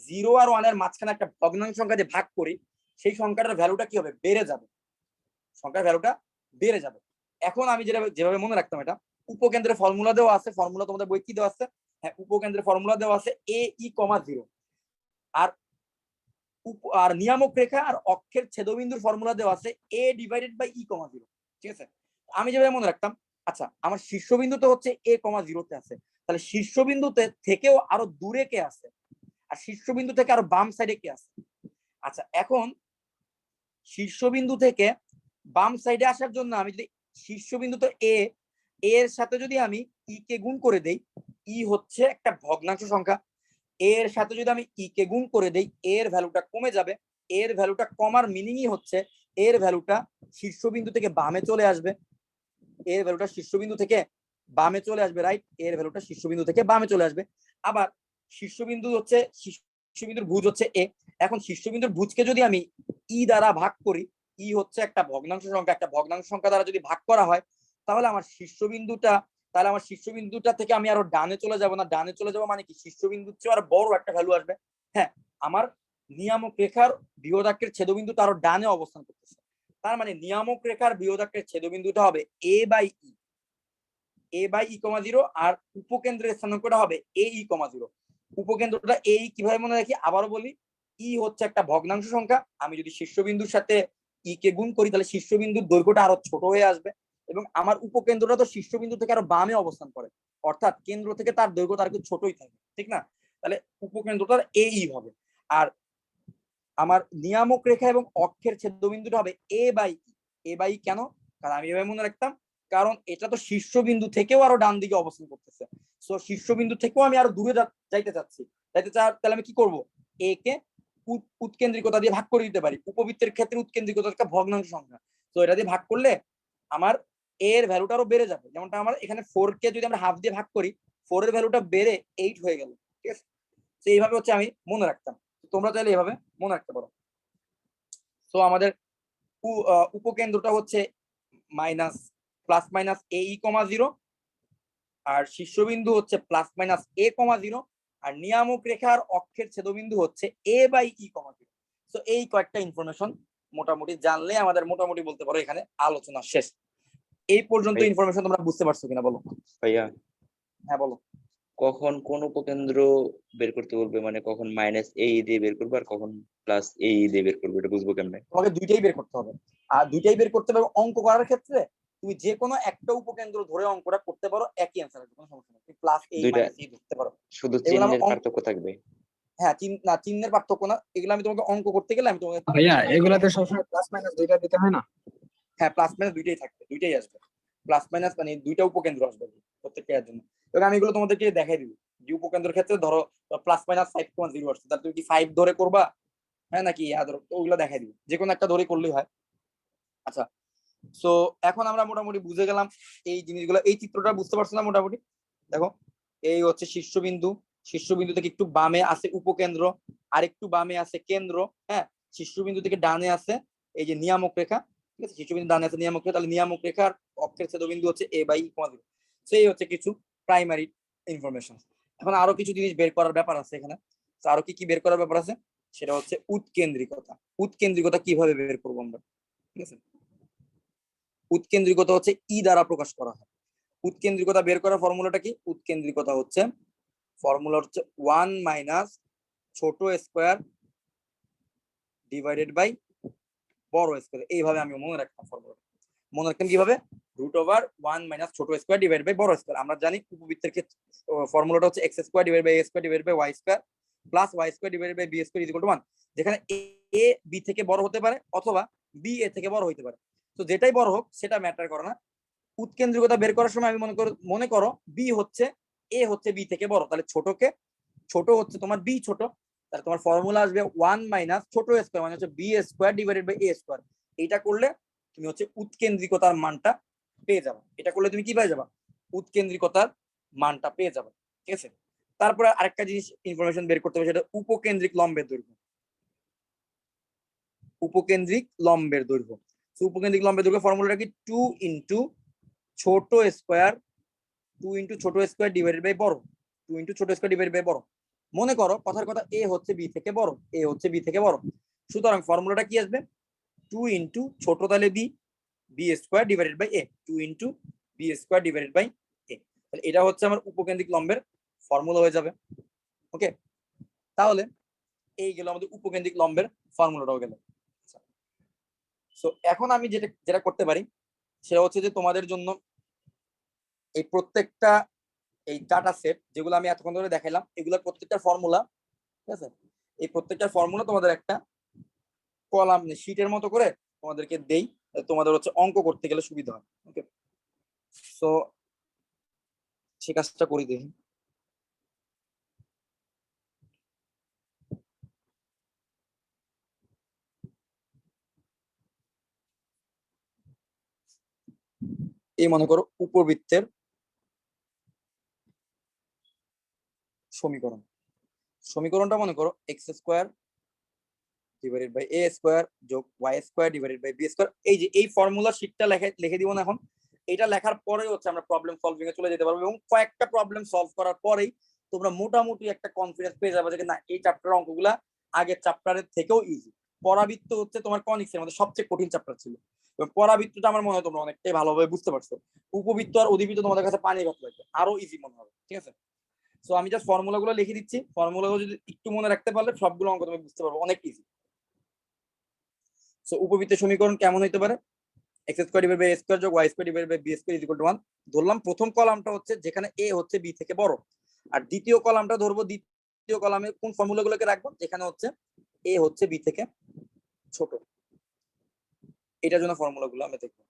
0 আর 1 এর মাঝখানে একটা ভগ্নাংশ সংখ্যা দিয়ে ভাগ করি, সেই সংখ্যাটার ভ্যালুটা কি হবে? বেড়ে যাবে। সংখ্যার ভ্যালুটা বেড়ে যাবে। এখন আমি যেভাবে মনে রাখতাম, এটা উপকেন্দ্রের ফর্মুলা দেওয়া আছে, ফর্মুলা তোমাদের বই কি দেওয়া আছে? হ্যাঁ, উপকেন্দ্রের ফর্মুলা দেওয়া আছে a/e, 0। আর নিয়ামক রেখা আর অক্ষের ছেদবিন্দুর ফর্মুলা দেওয়া আছে a/e, 0। ঠিক আছে, আমি যেভাবে মনে রাখতাম, আচ্ছা আমার শীর্ষবিন্দু তো হচ্ছে a,0 তে আছে, তাহলে শীর্ষবিন্দুতে থেকেও আরো দূরে কে আছে? আর শীর্ষবিন্দু থেকে আরো বাম সাইডে কে আছে? আচ্ছা, এখন শীর্ষবিন্দু থেকে বাম সাইডে আসার জন্য আমি যদি শীর্ষবিন্দু তো এর সাথে যদি আমি ই কে গুণ করে দেই, ই হচ্ছে একটা ভগ্নাংশ সংখ্যা, এর সাথে যদি আমি ই কে গুণ করে দেই, এর ভ্যালুটা কমে যাবে। এর ভ্যালুটা কমার মিনিংই হচ্ছে এর ভ্যালুটা শীর্ষবিন্দু থেকে বামে চলে আসবে। এর ভ্যালুটা শীর্ষবিন্দু থেকে বামে চলে আসবে, রাইট? এর ভ্যালুটা শীর্ষবিন্দু থেকে বামে চলে আসবে। আবার শীর্ষবিন্দুর ভুজ হচ্ছে এ। এখন শীর্ষবিন্দুর ভুজকে যদি আমি ই দ্বারা ভাগ করি, ই হচ্ছে একটা ভগ্নাংশ সংখ্যা, একটা ভগ্নাংশ সংখ্যা দ্বারা যদি ভাগ করা হয়, তাহলে আমার শীর্ষবিন্দুটা থেকে আমি আরো ডানে চলে যাব না? ডানে চলে যাব মানে কি? শীর্ষবিন্দুর চেয়ে আরো বড় একটা ভ্যালু আসবে। হ্যাঁ, আমার নিয়ামক রেখার বৃহদাক্ষের ছেদবিন্দুটা আরো ডানে অবস্থান করতেছে। তার মানে নিয়ামক রেখার বৃহদাক্ষের ছেদবিন্দুটা হবে a/e, 0, আর উপকেন্দ্রের স্থানাঙ্কটা হবে a/e, 0। উপকেন্দ্রটা a/e কিভাবে মনে রাখি? আবারও বলি, ই হচ্ছে একটা ভগ্নাংশ সংখ্যা। আমি যদি শীর্ষবিন্দুর সাথে ই কে গুণ করি, তাহলে শীর্ষবিন্দুর দৈর্ঘ্যটা আরো ছোট হয়ে আসবে, এবং আমার উপকেন্দ্রটা তো শীর্ষবিন্দু থেকে আরো বামে অবস্থান করে, অর্থাৎ কেন্দ্র থেকে তার দৈর্ঘ্য তার একটু ছোটই থাকে, ঠিক না? তাহলে উপকেন্দ্রটার a/e হবে। আর আমার নিয়ামক রেখা এবং অক্ষের ছেদবিন্দুটা হবে a/e। কেন? কারণ আমি এভাবে মনে রাখতাম, কারণ এটা তো শীর্ষবিন্দু থেকেও আরো ডান দিকে অবস্থান করতেছে। সো শীর্ষবিন্দু থেকেও আমি আরো দূরে যাইতে চাচ্ছি, তাহলে আমি কি করব? এ কে উৎকেন্দ্রিকতা দিয়ে ভাগ করে দিতে পারি। উপবৃত্তের ক্ষেত্রে উৎকেন্দ্রিকতা একটা ভগ্নাংশ সংখ্যা, তো এটা দিয়ে ভাগ করলে আমার এর ভ্যালুটা আরো বেড়ে যাবে। যেমনটা আমার এখানে 4 কে যদি আমরা হাফ দিয়ে ভাগ করি, 4 এর ভ্যালুটা বেড়ে 8 হয়ে গেল। ঠিক আছে, তো এইভাবে হচ্ছে আমি মনে রাখতাম। তোমরা চাইলে এভাবে মনে রাখতে পারো। তো আমাদের উপকেন্দ্রটা হচ্ছে +/-a/e, 0, আর শীর্ষবিন্দু হচ্ছে +/-a, 0, আর নিয়ামক রেখার অক্ষের ছেদবিন্দু হচ্ছে a/e, 0। তো এই কয়েকটা ইনফরমেশন মোটামুটি জানলে আমাদের মোটামুটি বলতে পারো এখানে আলোচনা শেষ। এই পর্যন্ত ইনফরমেশন তোমরা বুঝতে পারছো কিনা বলো? ভাইয়া, হ্যাঁ বলো। কখন কোন উপকেন্দ্র বের করতে বলবে? মানে কখন -a দিয়ে বের করবে আর কখন +a দিয়ে বের করবে, এটা বুঝবো কেমনে? তোমাকে দুইটাই বের করতে হবে, আর দুইটাই বের করতে পারো। অঙ্ক করার ক্ষেত্রে তুমি যে কোনো একটা উপকেন্দ্র ধরে অঙ্কটা করতে পারো, একই অ্যান্সার আসবে, কোনো সমস্যা নেই। তুমি +a, ধরতে পারো। শুধু এগুলো চিহ্নের পার্থক্য থাকবে? হ্যাঁ, চিহ্নের পার্থক্য না, এগুলো আমি তোমাকে অঙ্ক করতে গেলে আমি তোমাকে ভাইয়া এগুলাতে সবসময় প্লাস মাইনাস দুইটা দিতে হয় না? হ্যাঁ, +- দুইটাই থাকবে, দুইটাই আসবে। +- মানে দুইটা উপকেন্দ্র আসবে প্রত্যেকটার জন্য। এবং আমি এগুলো তোমাদেরকে দেখাই দিব যে উপকেন্দ্রের ক্ষেত্রে ধরো +/-5.0 আসছে, তাহলে তুমি কি 5 ধরে করবা, হ্যাঁ, নাকি ধরো, ওগুলো দেখাই দিব, যে কোনো একটা ধরে করলেই হয়। আচ্ছা, সো এখন আমরা মোটামুটি বুঝে গেলাম এই জিনিসগুলো। এই চিত্রটা বুঝতে পারছো না মোটামুটি? দেখো, এই হচ্ছে শীর্ষবিন্দু, শীর্ষবিন্দু থেকে একটু বামে আছে উপকেন্দ্র, আর একটু বামে আছে কেন্দ্র। হ্যাঁ, শীর্ষবিন্দু থেকে ডানে আছে এই যে নিয়ামক রেখা, ঠিক আছে, শীর্ষবিন্দু ডানে আছে নিয়ামক রেখা, তাহলে নিয়ামক রেখার অক্ষের ছেদবিন্দু হচ্ছে a বাই কমা 0। সো এই হচ্ছে কিছু প্রাইমারি ইনফরমেশন। এখন আরো কিছু জিনিস বের করার ব্যাপার আছে এখানে। তো আরো কি কি বের করার ব্যাপার আছে, সেটা হচ্ছে উৎকেন্দ্রিকতা। উৎকেন্দ্রিকতা কিভাবে বের করবো আমরা, ঠিক আছে। উৎকেন্দ্রিকতা হচ্ছে ই দ্বারা প্রকাশ করা হয়। উৎকেন্দ্রিকতা বের করার ফর্মুলাটা কি, উৎকেন্দ্রিকতা হচ্ছে ফর্মুলা হচ্ছে 1 মাইনাস ছোট স্কোয়ার ডিভাইডেড বাই বড় স্কোয়ার। এইভাবে আমি মনে রাখতাম ফর্মুলা। মনে রাখতাম কিভাবে, √1 মাইনাস ছোট স্কোয়ার ডিভাইড বাই বড় স্কোয়ার। আমরা জানি উপবৃত্তের ক্ষেত্রে ফর্মুলাটা হচ্ছে x square divide by a square divide by y square plus y square divide by b square is equal to 1, যেখানে a b থেকে বড় হতে পারে অথবা b a থেকে বড় হতে পারে। তো যেটাই বড় হোক সেটা ম্যাটার করে না। উৎকেন্দ্রিকতা বের করার সময় আমি মনে করো b হচ্ছে a হচ্ছে b থেকে বড়, তাহলে ছোট হচ্ছে তোমার b ছোট, তাহলে তোমার ফর্মুলা আসবে 1 মাইনাস ছোট স্কোয়ার মানে হচ্ছে b square divided by a square. এইটা করলে তুমি হচ্ছে উৎকেন্দ্রিকতার মানটা পেয়ে যাবে। এটা করলে তুমি কি পেয়ে যাবা, উৎকেন্দ্রিকতার মানটা পেয়ে যাবে, ঠিক আছে। তারপরে আরেকটা জিনিস ইনফরমেশন বের করতে হবে, সেটা উপকেন্দ্রিক লম্বের দৈর্ঘ্য। উপকেন্দ্রিক লম্বের দৈর্ঘ্য, উপকেন্দ্রিক লম্বের দৈর্ঘ্য ফর্মুলাটা কি 2 ইন্টু ছোট স্কোয়ার ডিভাইডেড বাই বড়, 2 ইন্টু ছোট স্কোয়ার ডিভাইডেড বাই বড়। মনে করো কথার কথা এ হচ্ছে বি থেকে বড়, এ হচ্ছে বি থেকে বড়, সুতরাং ফর্মুলাটা কি আসবে 2 ইন্টু ছোট তাহলে b square divided by a, 2 into b square divided by a. তাহলে এটা হচ্ছে আমার উপকেন্দ্রিক লম্বের ফর্মুলা হয়ে যাবে। ওকে, তাহলে এই গেল আমাদের উপকেন্দ্রিক লম্বের ফর্মুলাটাও গেল। সো এখন আমি যেটা করতে পারি সেটা হচ্ছে যে তোমাদের জন্য এই প্রত্যেকটা এই ডাটা সেট যেগুলো আমি এতক্ষণ ধরে দেখাইলাম, এগুলোর প্রত্যেকটা ফর্মুলা, ঠিক আছে, এই প্রত্যেকটা ফর্মুলা তোমাদের একটা কলাম শীটের মতো করে তোমাদেরকে দেই, তোমাদের হচ্ছে অঙ্ক করতে গেলে সুবিধা হয়। ওকে, সো সে কাজটা করি দেখি। এই মনে করো উপবৃত্তের সমীকরণটা মনে করো x square divided by a square যোগ y square divided by b square. এই যে এই ফর্মুলা শীটটা লিখে দিব না এখন। এটা লেখার পরে হচ্ছে আমরা প্রবলেম সলভিং এ চলে যেতে পারবো, এবং কয়েকটা প্রবলেম সলভ করার পরেই তোমরা মোটামুটি একটা কনফিডেন্স পেয়ে যাবে যে না এই চ্যাপ্টারের অঙ্কগুলা আগের চ্যাপ্টারের থেকেও ইজি। পরাবৃত্ত হচ্ছে তোমার কনিক্সের মধ্যে সবচেয়ে কঠিন চ্যাপ্টার ছিল, এবং পরাবৃত্তটা আমার মনে হয় তোমরা অনেকটাই ভালোভাবে বুঝতে পারছো। উপবৃত্ত আর অধিবৃত্ত তোমাদের কাছে পানি ভাত লাগবে, আরো ইজি মনে হবে, ঠিক আছে। সো আমি জাস্ট ফর্মুলাগুলো লিখে দিচ্ছি, ফর্মুলাগুলো যদি একটু মনে রাখতে পারলে সবগুলো অঙ্ক তুমি বুঝতে পারবে, অনেক ইজি। সো উপবৃত্তের সমীকরণ কেমন হইতে পারে, x square divided by a square যোগ y square divided by b square is equal to 1। ধরলাম প্রথম কলামটা হচ্ছে যেখানে a হচ্ছে b থেকে বড়, আর দ্বিতীয় কলামটা ধরবো দ্বিতীয় কলামে কোন ফর্মুলাগুলোকে রাখবো যেখানে হচ্ছে a হচ্ছে b থেকে ছোট। এটার জন্য ফর্মুলাগুলো আমি দেখবো।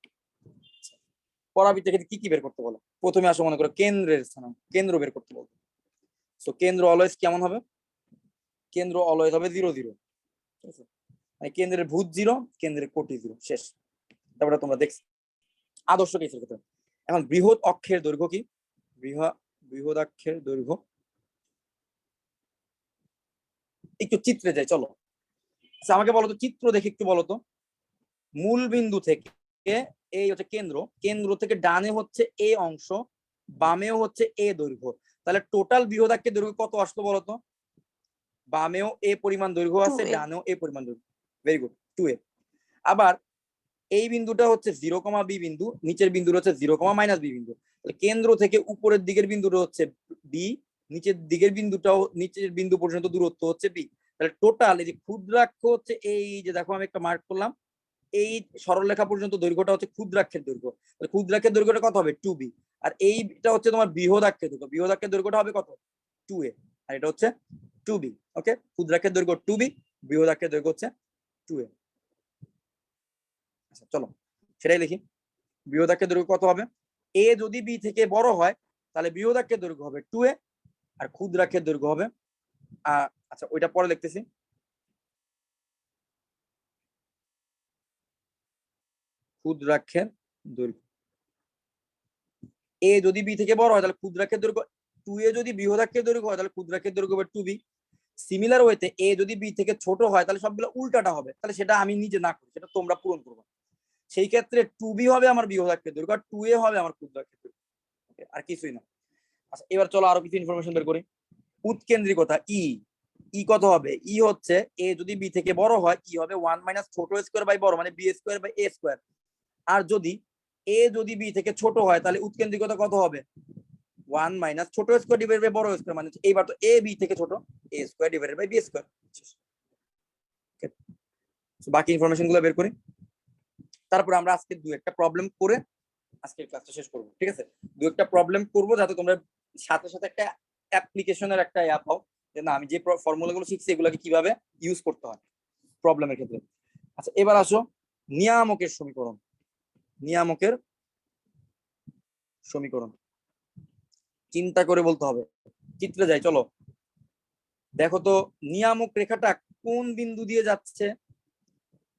পরাবৃত্ত থেকে কি কি বের করতে বলো, প্রথমে আসো মনে করো কেন্দ্রের স্থানাঙ্ক, কেন্দ্র বের করতে বলবো। সো কেন্দ্র অলওয়েজ কেমন হবে, কেন্দ্র অলওয়েজ হবে 0 0, ঠিক আছে, মানে কেন্দ্রের ভূত 0, কেন্দ্রের কোটি 0, শেষ। তারপরে তোমরা দেখছো আদর্শ কেসের ক্ষেত্রে। এখন বৃহৎ অক্ষের দৈর্ঘ্য কি, বৃহদাক্ষের দৈর্ঘ্য, একটু চিত্রে যাই চলো। আচ্ছা আমাকে বলো তো, চিত্র দেখে একটু বলো তো, মূল বিন্দু থেকে এই হচ্ছে কেন্দ্র থেকে ডানে হচ্ছে এ অংশ, বামেও হচ্ছে এ দৈর্ঘ্য, তাহলে টোটাল বৃহদাক্ষের দৈর্ঘ্য কত আসলো বলো তো? বামেও এ পরিমাণ দৈর্ঘ্য আছে, 2a ডানেও এ পরিমাণ দৈর্ঘ্য, ভেরি গুড, 2a। আবার এই বিন্দুটা হচ্ছে 0, b বিন্দু, নিচের বিন্দুটা হচ্ছে 0, b বিন্দু। তাহলে কেন্দ্র থেকে উপরের দিকের বিন্দুটা হচ্ছে b, নিচের দিকের বিন্দুটাও নিচের বিন্দু পর্যন্ত দূরত্ব হচ্ছে b। তাহলে টোটাল এই যে ক্ষুদ্রাক্ষ হচ্ছে এই যে দেখো আমি একটা মার্ক করলাম, এই সরলরেখা পর্যন্ত দৈর্ঘ্যটা হচ্ছে ক্ষুদ্রাক্ষের দৈর্ঘ্য। তাহলে ক্ষুদ্রাক্ষের দৈর্ঘ্যটা কত হবে, 2b। আর এইটা হচ্ছে তোমার বৃহদাক্ষের দৈর্ঘ্য, বৃহদাক্ষের দৈর্ঘ্যটা হবে কত, 2a, আর এটা হচ্ছে 2b। ওকে, ক্ষুদ্রাক্ষের দৈর্ঘ্য 2b, বৃহদাক্ষের দৈর্ঘ্য হচ্ছে 2a। আচ্ছা চলো সেটাই লিখি। বৃহদাক্ষের দৈর্ঘ্য কত হবে, a যদি b থেকে বড় হয় তাহলে বৃহদাক্ষের দৈর্ঘ্য হবে 2a, আর ক্ষুদ্রাক্ষের দৈর্ঘ্য হবে আচ্ছা ওইটা পরে লিখতেছি। ক্ষুদ্রাক্ষের দৈর্ঘ্য a যদি b থেকে বড় হয় তাহলে ক্ষুদ্রাক্ষের দৈর্ঘ্য 2a, যদি বৃহদাক্ষের দৈর্ঘ্য হয় তাহলে ক্ষুদ্রাক্ষের দৈর্ঘ্য হবে 2b। সিমিলার ওয়েতে a যদি b থেকে ছোট হয় তাহলে সবগুলো উল্টাটা হবে, তাহলে সেটা আমি নিজে না করি, সেটা তোমরা পূরণ করবে। সেই ক্ষেত্রে 2b হবে আমার বৃহদাকার দৈর্ঘ্য আর 2a হবে আমার ক্ষুদ্রাকার দৈর্ঘ্য। আর কিছুই না। আচ্ছা এবার চলো আরো কিছু ইনফরমেশন বের করি। উৎকেন্দ্রিকতা ই কত হবে? ই হচ্ছে এ যদি বি থেকে বড় হয় ই হবে 1 মাইনাস ছোট স্কয়ার বাই বড় মানে b square by a square. আর যদি এ যদি বি থেকে ছোট হয় তাহলে উৎকেন্দ্রিকতা কত হবে? 1 মাইনাস ছোট স্কয়ার ডিভাইডেড বাই বড় স্কয়ার মানে এইবার তো এ বি থেকে ছোট a square divided by b square. বাকি ইনফরমেশন গুলো বের করি, তারপর আমরা আজকে দু একটা প্রবলেম করে আজকের ক্লাসটা শেষ করব। ঠিক আছে, দু একটা প্রবলেম করব যাতে তোমরা সাথে সাথে একটা অ্যাপ্লিকেশনের একটা ইয়া পাও যে না আমি যে ফর্মুলাগুলো শিখছি এগুলোকে কিভাবে ইউজ করতে হয় প্রবলেমের ক্ষেত্রে। আচ্ছা এবার আসো নিয়ামকের সমীকরণ। নিয়ামকের সমীকরণ চিন্তা করে বলতে হবে। চিত্রে যাই চলো। দেখো তো নিয়ামক রেখাটা কোন বিন্দু দিয়ে যাচ্ছে?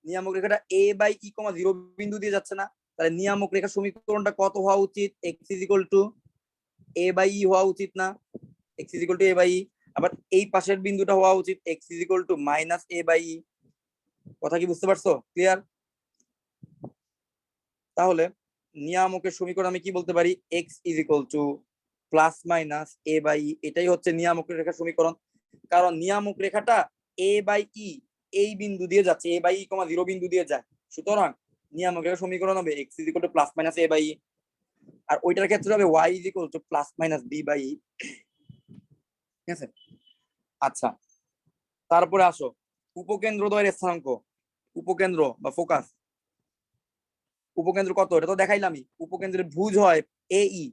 নিয়ামক রেখাটা a বাই e, 0 বিন্দু দিয়ে যাচ্ছে না? তাহলে নিয়ামক রেখার সমীকরণটা কত হওয়া উচিত? x = a বাই e হওয়া উচিত না? x = a by e। আবার এই পাশের বিন্দুটা হওয়া উচিত x = minus a by e। কথা কি বুঝতে পারছো? ক্লিয়ার? তাহলে নিয়ামকের সমীকরণ আমি কি বলতে পারি? x = plus minus a by e, এটাই হচ্ছে নিয়ামক রেখার সমীকরণ। কারণ নিয়ামক রেখাটা a বাই e এই বিন্দু দিয়ে যাচ্ছে, a বাই e, 0 বিন্দু দিয়ে যায়। সুতরাং নিয়ামক রেখার সমীকরণ হবে x = plus minus a by e। আর ওইটার ক্ষেত্রে হবে y = plus minus b by e। ঠিক আছে? আচ্ছা তারপরে আসো উপকেন্দ্রদ্বয়ের স্থানাঙ্ক। উপকেন্দ্র বা ফোকাস, উপকেন্দ্র কত? এটা তো দেখাইলামই। উপকেন্দ্রের ভুজ হয় AE,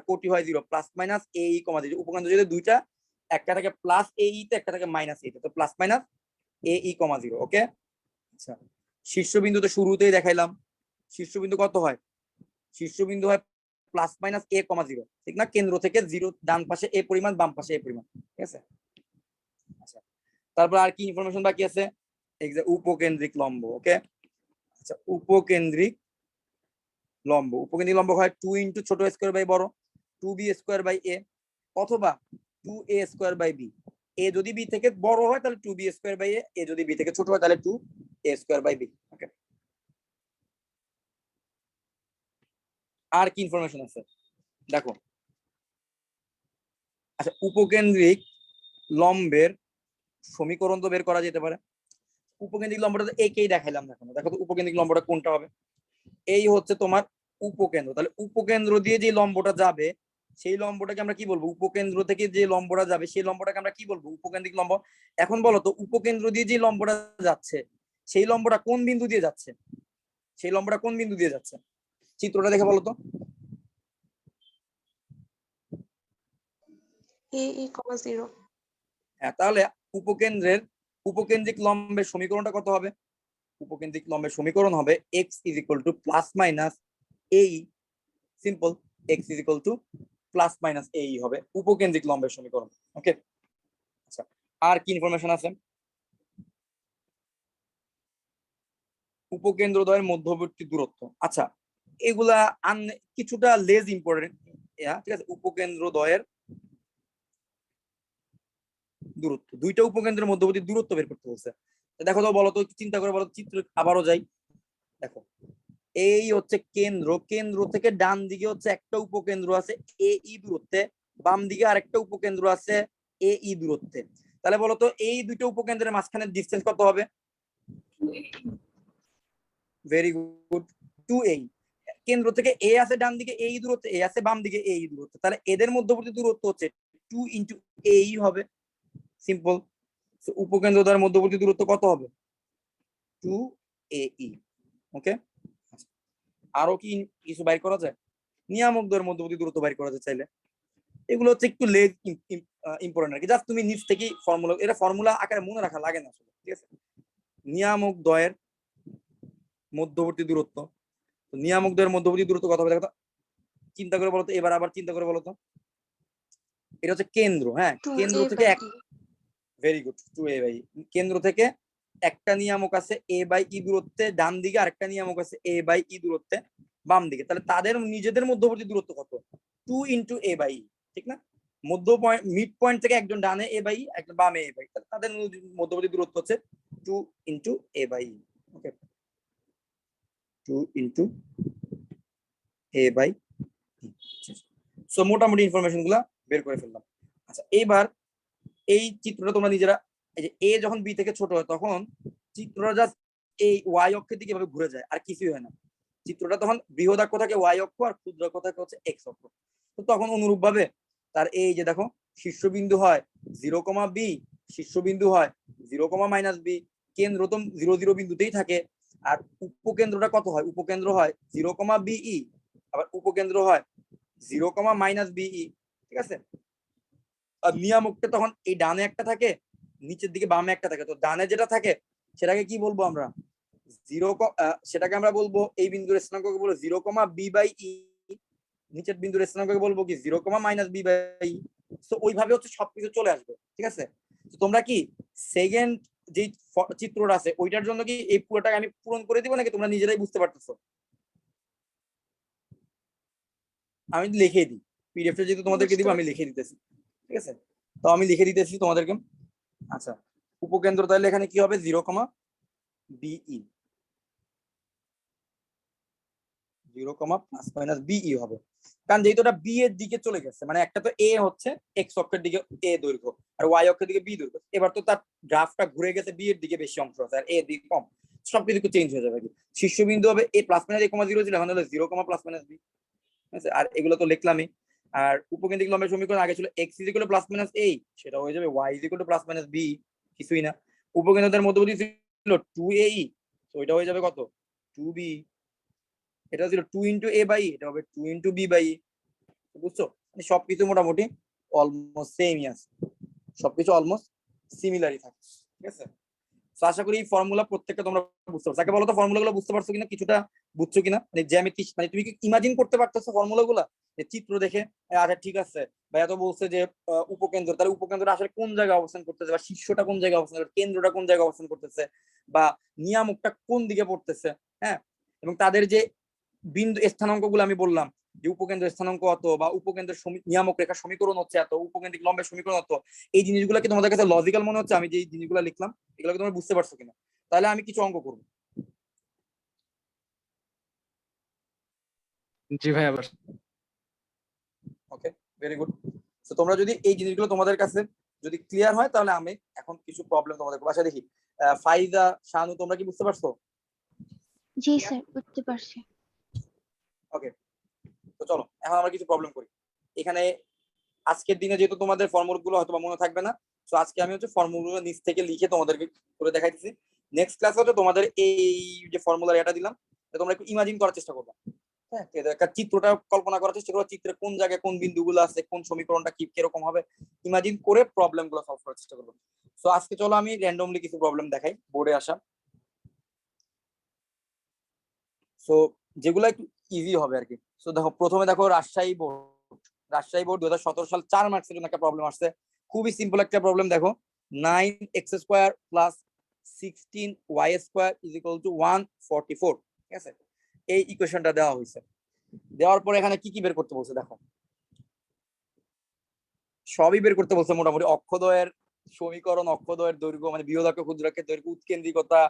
কোটি হয় 0, প্লাস মাইনাস AE, 0। উপকেন্দ্র যদি দুইটা, একটা থাকে প্লাস AE তে, একটা থাকে মাইনাস AE তে, তো প্লাস মাইনাস AE, 0। ওকে। আচ্ছা শীর্ষবিন্দুতে শুরুতেই দেখাইলাম। শীর্ষবিন্দু কত হয়? শীর্ষবিন্দু হয় প্লাস মাইনাস A, 0, ঠিক না? কেন্দ্র থেকে 0 ডান পাশে A পরিমাণ, বাম পাশে A পরিমাণ। ঠিক আছে? আচ্ছা তারপর আর কি ইনফরমেশন বাকি আছে? উপকেন্দ্রিক লম্ব। ওকে। আচ্ছা উপকেন্দ্রিক লম্ব, উপকেন্দ্রিক লম্ব হয় 2 ইন্টু ছোট স্কয়ার বাই বড় 2b স্কয়ার বাই a অথবা 2a square by b। a যদি b থেকে বড় হয় তাহলে 2b square by a, a যদি b থেকে ছোট হয় তাহলে 2a square by b। Okay. আর কি ইনফরমেশন আছে দেখো। আচ্ছা উপকেন্দ্রিক লম্বের সমীকরণ তো বের করা যেতে পারে। উপকেন্দ্রিক লম্বটা তো একেই দেখাইলাম। দেখো তো উপকেন্দ্রিক লম্বটা কোনটা হবে? এই হচ্ছে তোমার উপকেন্দ্র। তাহলে উপকেন্দ্র দিয়ে যে লম্বটা যাবে সেই লম্বটাকে আমরা কি বলবো? উপকেন্দ্র থেকে যে লম্বটা যাবে সেই লম্বটাকে আমরা কি বলবো? উপকেন্দ্রিক লম্ব। এখন বলো তো উপকেন্দ্র দিয়ে যে লম্বটা যাচ্ছে সেই লম্বটা কোন বিন্দু দিয়ে যাচ্ছে? সেই লম্বটা কোন বিন্দু দিয়ে যাচ্ছে? চিত্রটা দেখে বলো তো। AE, 0। হ্যাঁ তাহলে উপকেন্দ্রিক লম্বের সমীকরণটা কত হবে? উপকেন্দ্রিক লম্বের সমীকরণ হবে x = plus minus AE। Simple, x = plus minus AE হবে উপকেন্দ্রিক লম্বের সমীকরণ। ওকে। আচ্ছা আর কি ইনফরমেশন আছে? উপকেন্দ্রদ্বয়ের মধ্যবর্তী দূরত্ব। আচ্ছা এগুলা কিছুটা লেস ইম্পর্টেন্ট। ঠিক আছে, উপকেন্দ্রদ্বয়ের দূরত্ব, দুইটা উপকেন্দ্রের মধ্যবর্তী দূরত্ব বের করতে বলছে। দেখো তো বলো তো, চিন্তা করে বলো, চিত্র আবারও যাই। দেখো এই হচ্ছে কেন্দ্র, কেন্দ্র থেকে ডান দিকে হচ্ছে একটা উপকেন্দ্র আছে AE দূরত্বে, বাম দিকে আরেকটা উপকেন্দ্র আছে AE দূরত্বে। তাহলে বলো তো এই দুইটা উপকেন্দ্রের মাঝখানে ডিসটেন্স কত হবে? Very good, 2a। কেন্দ্র থেকে A আছে ডান দিকে AE দূরত্বে, A আছে বাম দিকে AE দূরত্বে, তাহলে এদের মধ্যবর্তী দূরত্ব হচ্ছে 2 ইন্টু AE হবে। সিম্পল। উপকেন্দ্রদ্বয়ের মধ্যবর্তী দূরত্ব কত হবে? 2AE। ওকে। আরো কি কিছু বাইর করা যায়? নিয়ামক দ্বয়ের মধ্যবর্তী দূরত্ব বাইর করা যায় চাইলে। এগুলো হচ্ছে একটু লেস ইম্পর্টেন্ট আর কি, জাস্ট তুমি নিচ থেকে ফর্মুলা, এটা ফর্মুলা আকারে মনে রাখা লাগে না আসলে। ঠিক আছে, নিয়ামক দ্বয়ের মধ্যবর্তী দূরত্ব, নিয়ামক দ্বয়ের মধ্যবর্তী দূরত্ব কত হবে দেখো তো, চিন্তা করে বলো তো। এবার আবার চিন্তা করে বলো তো। এটা হচ্ছে কেন্দ্র, হ্যাঁ কেন্দ্র থেকে এক, ভেরি গুড, 2a বাই। কেন্দ্র থেকে একটা নিয়ামক আছে a বাই e দূরত্বে ডান দিকে, আরেকটা নিয়ামক আছে a বাই e দূরত্বে বাম দিকে। তাহলে তাদের নিজেদের মধ্যবর্তী দূরত্ব কত? 2 ইন্টু a বাই e, ঠিক না? মধ্য পয়েন্ট, মিড পয়েন্ট থেকে একজন ডানে a বাই e, একজন বামে a বাই e, তাহলে তাদের মধ্যবর্তী দূরত্ব হচ্ছে 2 into a by e। Okay. 2 into a by so মোটামুটি ইনফরমেশন গুলা বের করে ফেললাম। আচ্ছা এইবার এই চিত্রটা তোমরা নিজেরা, এই যে এ যখন বি থেকে ছোট হয় তখন চিত্রটা জাস্ট এই ওয়াই অক্ষের দিকে এভাবে ঘুরে যায়, আর কিছুই হয় না। চিত্রটা তখন বৃহদাক্ষ থাকে ওয়াই অক্ষ আর ক্ষুদ্রাক্ষ থাকে হচ্ছে এক্স অক্ষ। তো তখন অনুরূপ ভাবে তার এই যে দেখো শীর্ষবিন্দু হয় 0, বি, শীর্ষবিন্দু হয় 0, বি, কেন্দ্র তো 0, 0 বিন্দুতেই থাকে। আর উপকেন্দ্রটা কত হয়? উপকেন্দ্র হয় 0, বিই, আবার উপকেন্দ্র হয় 0, বিই। ঠিক আছে, আর নিয়ামকটা তখন এই ডানে একটা থাকে, নিচের দিকে বামে একটা থাকে। তো ডানে যেটা থাকে সেটাকে কি বলবো আমরা? 0, সেটাকে আমরা বলবো এই বিন্দুর স্থানাঙ্ককে বলবো 0, বি বাই ই। নিচের বিন্দুর স্থানাঙ্ককে বলবো কি 0, বি বাই ই। তো ওইভাবে হচ্ছে সবকিছু চলে আসবে। ঠিক আছে, তো তোমরা কি সেকেন্ড যে চিত্রটা আছে ওইটার জন্য কি এই পুরোটাকে আমি পূরণ করে দিব নাকি তোমরা নিজেরাই বুঝতে পারতেছো? আমি লিখে দিই, পিডিএফটা যেহেতু তোমাদেরকে দিব আমি লিখে দিতেছি। ঠিক আছে, তো আমি লিখে দিতেছি তোমাদেরকে। আচ্ছা, উপকেন্দ্র তাহলে এখানে কি হবে? 0, বিই, 0, বিই হবে। কারণ যেহেতু এটা বি এর দিকে চলে গেছে, মানে একটা তো এ হচ্ছে এক্স অক্ষের দিকে এ দৈর্ঘ্য আর ওয়াই অক্ষের দিকে বি দৈর্ঘ্য। এবার তো তার গ্রাফটা ঘুরে গেছে, বি এর দিকে বেশি অংশ আছে আর এ দিকে কম, সবকিছু চেঞ্জ হয়ে যাবে। শীর্ষবিন্দু হবে এ প্লাস মাইনাস a, 0 ছিল, এখন হলো 0, প্লাস মাইনাস বি। ঠিক আছে, আর এগুলো তো লিখলামই। আর উপকেন্দ্রিক লম্বের সমীকরণ আগে ছিল x = প্লাস মাইনাস a, সেটা হয়ে যাবে y = প্লাস মাইনাস b, কিছুই না। উপকেন্দ্রদের মধ্যবর্তী ছিল 2ae, তো এটা হয়ে যাবে কত? 2b। এটা ছিল 2 ইন্টু a বাই, এটা হবে 2 ইন্টু b বাই। বুঝছো, মানে সবকিছু মোটামুটি অলমোস্ট সেমই আছে, সবকিছু অলমোস্ট সিমিলারই থাকে। ঠিক আছে, তো আশা করি এই ফর্মুলা প্রত্যেকটা তোমরা বুঝতে পারছো। তাকে বলো তো ফর্মুলাগুলো বুঝতে পারছো কিনা, কিছুটা বুঝছো কিনা? মানে জ্যামিতি, মানে তুমি কি ইমাজিন করতে পারতেছো ফর্মুলাগুলো? যে চিত্র দেখে আচ্ছা ঠিক আছে ভাইয়া তো বলছে যে উপকেন্দ্র, তাহলে উপকেন্দ্রটা আসলে কোন জায়গায় অবস্থান করতেছে, বা শীর্ষটা কোন জায়গায় অবস্থান করতেছে, কেন্দ্রটা কোন জায়গায় অবস্থান করতেছে, বা নিয়ামকটা কোন দিকে পড়তেছে। হ্যাঁ, এবং তাদের যে বিন্দু স্থানাঙ্ক গুলো আমি বললাম যে উপকেন্দ্র স্থানাঙ্ক অত, বা উপকেন্দ্রের নিয়ামক রেখা সমীকরণ হচ্ছে এত, উপকেন্দ্রিক লম্বের সমীকরণ অত। এই জিনিসগুলো কি তোমাদের কাছে লজিক্যাল মনে হচ্ছে? আমি যে জিনিসগুলো লিখলাম এগুলো কি তোমরা বুঝতে পারছো কিনা? তাহলে আমি কিছু অঙ্ক করবো। জি ভাই, আবার ওকে, ভেরি গুড। তো তোমরা যদি এই জিনিসগুলো তোমাদের কাছে যদি ক্লিয়ার হয় তাহলে আমি এখন কিছু প্রবলেম তোমাদের বাসা দেখি। ফাইজা, শানু, তোমরা কি বুঝতে পারছো? জি স্যার, বুঝতে পারছি। ওকে, তো চলো এখন আমরা কিছু প্রবলেম করি। এখানে আজকের দিনে যেহেতু তোমাদের ফর্মুলাগুলো হয়তো মনে থাকবে না, তো আজকে আমি হচ্ছে ফর্মুলাগুলো নিচ থেকে লিখে তোমাদেরকে করে দেখাইতেছি। নেক্সট ক্লাসে হচ্ছে তোমাদের এই যে ফর্মুলার এটা দিলাম, তোমরা একটু ইমাজিন করার চেষ্টা করবে। হ্যাঁ, একটা চিত্রটা কল্পনা করার চেষ্টা করো, চিত্রে কোন জায়গায় কোন বিন্দুগুলো আছে, কোন সমীকরণটা কি কিরকম হবে, ইমাজিন করে প্রবলেম গুলো সলভ করার চেষ্টা করবো। তো আজকে চলো আমি র্যান্ডমলি কিছু প্রবলেম দেখাই বোর্ডে আসা, সো যেগুলো একটু ইজি হবে আর কি। সো দেখো প্রথমে দেখো রাজশাহী বোর্ড 2017 সাল 4 মার্কসের জন্য একটা প্রবলেম আসছে। খুবই সিম্পল একটা প্রবলেম। দেখো 9x² + 16y² = 144। ঠিক আছে, এই ইকুয়েশনটা দেওয়া হয়েছে। দেওয়ার পরে এখানে কি কি বের করতে বলছে দেখো, সবই বের করতে বলছে মোটামুটি। অক্ষদ্বয়ের সমীকরণ, অক্ষদ্বয়ের দৈর্ঘ্য মানে বৃহদাক্ষ ক্ষুদ্রাক্ষের দৈর্ঘ্য, উৎকেন্দ্রিকতা,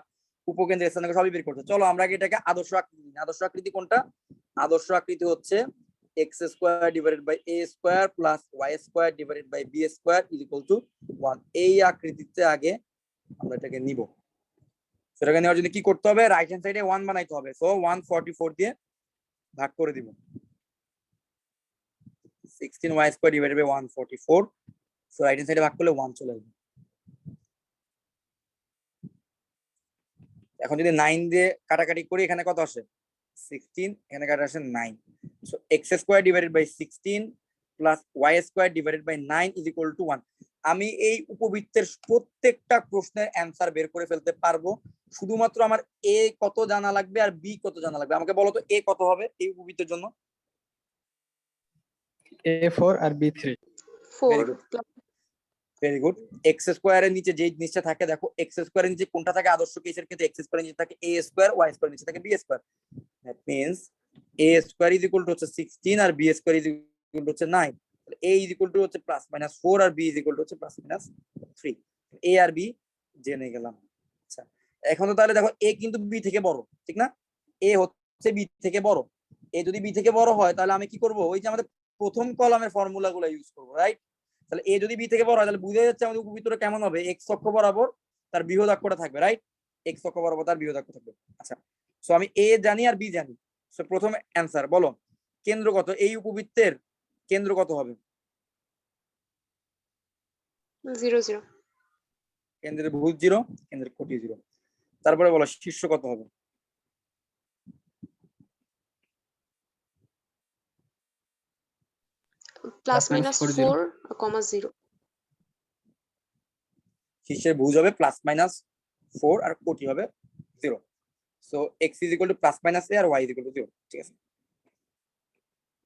উপকেন্দ্রের স্থানাঙ্ক সবই বের করতে। চলো আমরা আগে এটাকে আদর্শ আকৃতি। আদর্শ আকৃতি কোনটা? আদর্শ আকৃতি হচ্ছে x² / a² + y² / b² = 1। এই আকৃতিতে আগে আমরা এটাকে নিব। সেটাকে নেওয়ার জন্য কি করতে হবে? রাইট হ্যান্ড সাইডে 1 বানাইতে হবে। সো 144 দিয়ে ভাগ করে দিব। 16y² / 144, সো রাইট হ্যান্ড সাইডে ভাগ করলে 1 চলে আসবে। এখন যদি 9 দিয়ে কাটাকাটি করি এখানে কত আসে? 16, এখানে কাটা আসে 9। So x² / 16 + y² / 9 = 1। আমি এই উপবৃত্তের প্রত্যেকটা প্রশ্নের অ্যান্সার বের করে ফেলতে পারবো, শুধুমাত্র আমার a কত জানা লাগবে আর b কত জানা লাগবে। আমাকে বলো তো a কত হবে এই উপবৃত্তের জন্য? A4 আর B3। Very good, very good. x² এর নিচে যে জিনিসটা থাকে দেখো, x² এর নিচে কোনটা থাকে? আদর্শ কেসের ক্ষেত্রে x² এর নিচে থাকে a², y² নিচে থাকে b²। দ্যাট মিন্স a² = হচ্ছে 16 আর b² = হচ্ছে 9। a হচ্ছে +-4 আর b হচ্ছে +-3। a আর b জেনে গেলাম। আচ্ছা, এখন তো তাহলে দেখো a কিন্তু b থেকে বড়, ঠিক না? a হচ্ছে বি থেকে বড়, এ যদি বি থেকে বড় হয় তাহলে আমি কি করব, ওই যে আমাদের প্রথম কলামের ফর্মুলা গুলো ইউজ করবো, রাইট? তাহলে এ যদি বি থেকে বড় হয় তাহলে বুঝা যাচ্ছে আমাদের উপবৃত্তটা কেমন হবে, এক্স অক্ষ বরাবর তার বৃহদাক্ষটা থাকবে, রাইট? এক্স অক্ষ বরাবর তার বৃহদাক্ষ থাকবে। আচ্ছা, সো আমি এ জানি আর বি জানি। সো প্রথম অ্যান্সার বলো, কেন্দ্র কত, এই উপবৃত্তের কেন্দ্র কত হবে? 0 0 কেন্দ্রের ভুজ 0, কেন্দ্রের কোটি 0। তারপরে বলো শীর্ষ কত হবে? প্লাস minus মাইনাস 4 0 4 কমা 0 শীর্ষের ভুজ হবে +-4 আর কোটি হবে 0। সো x = +-a আর y = 0। ঠিক আছে,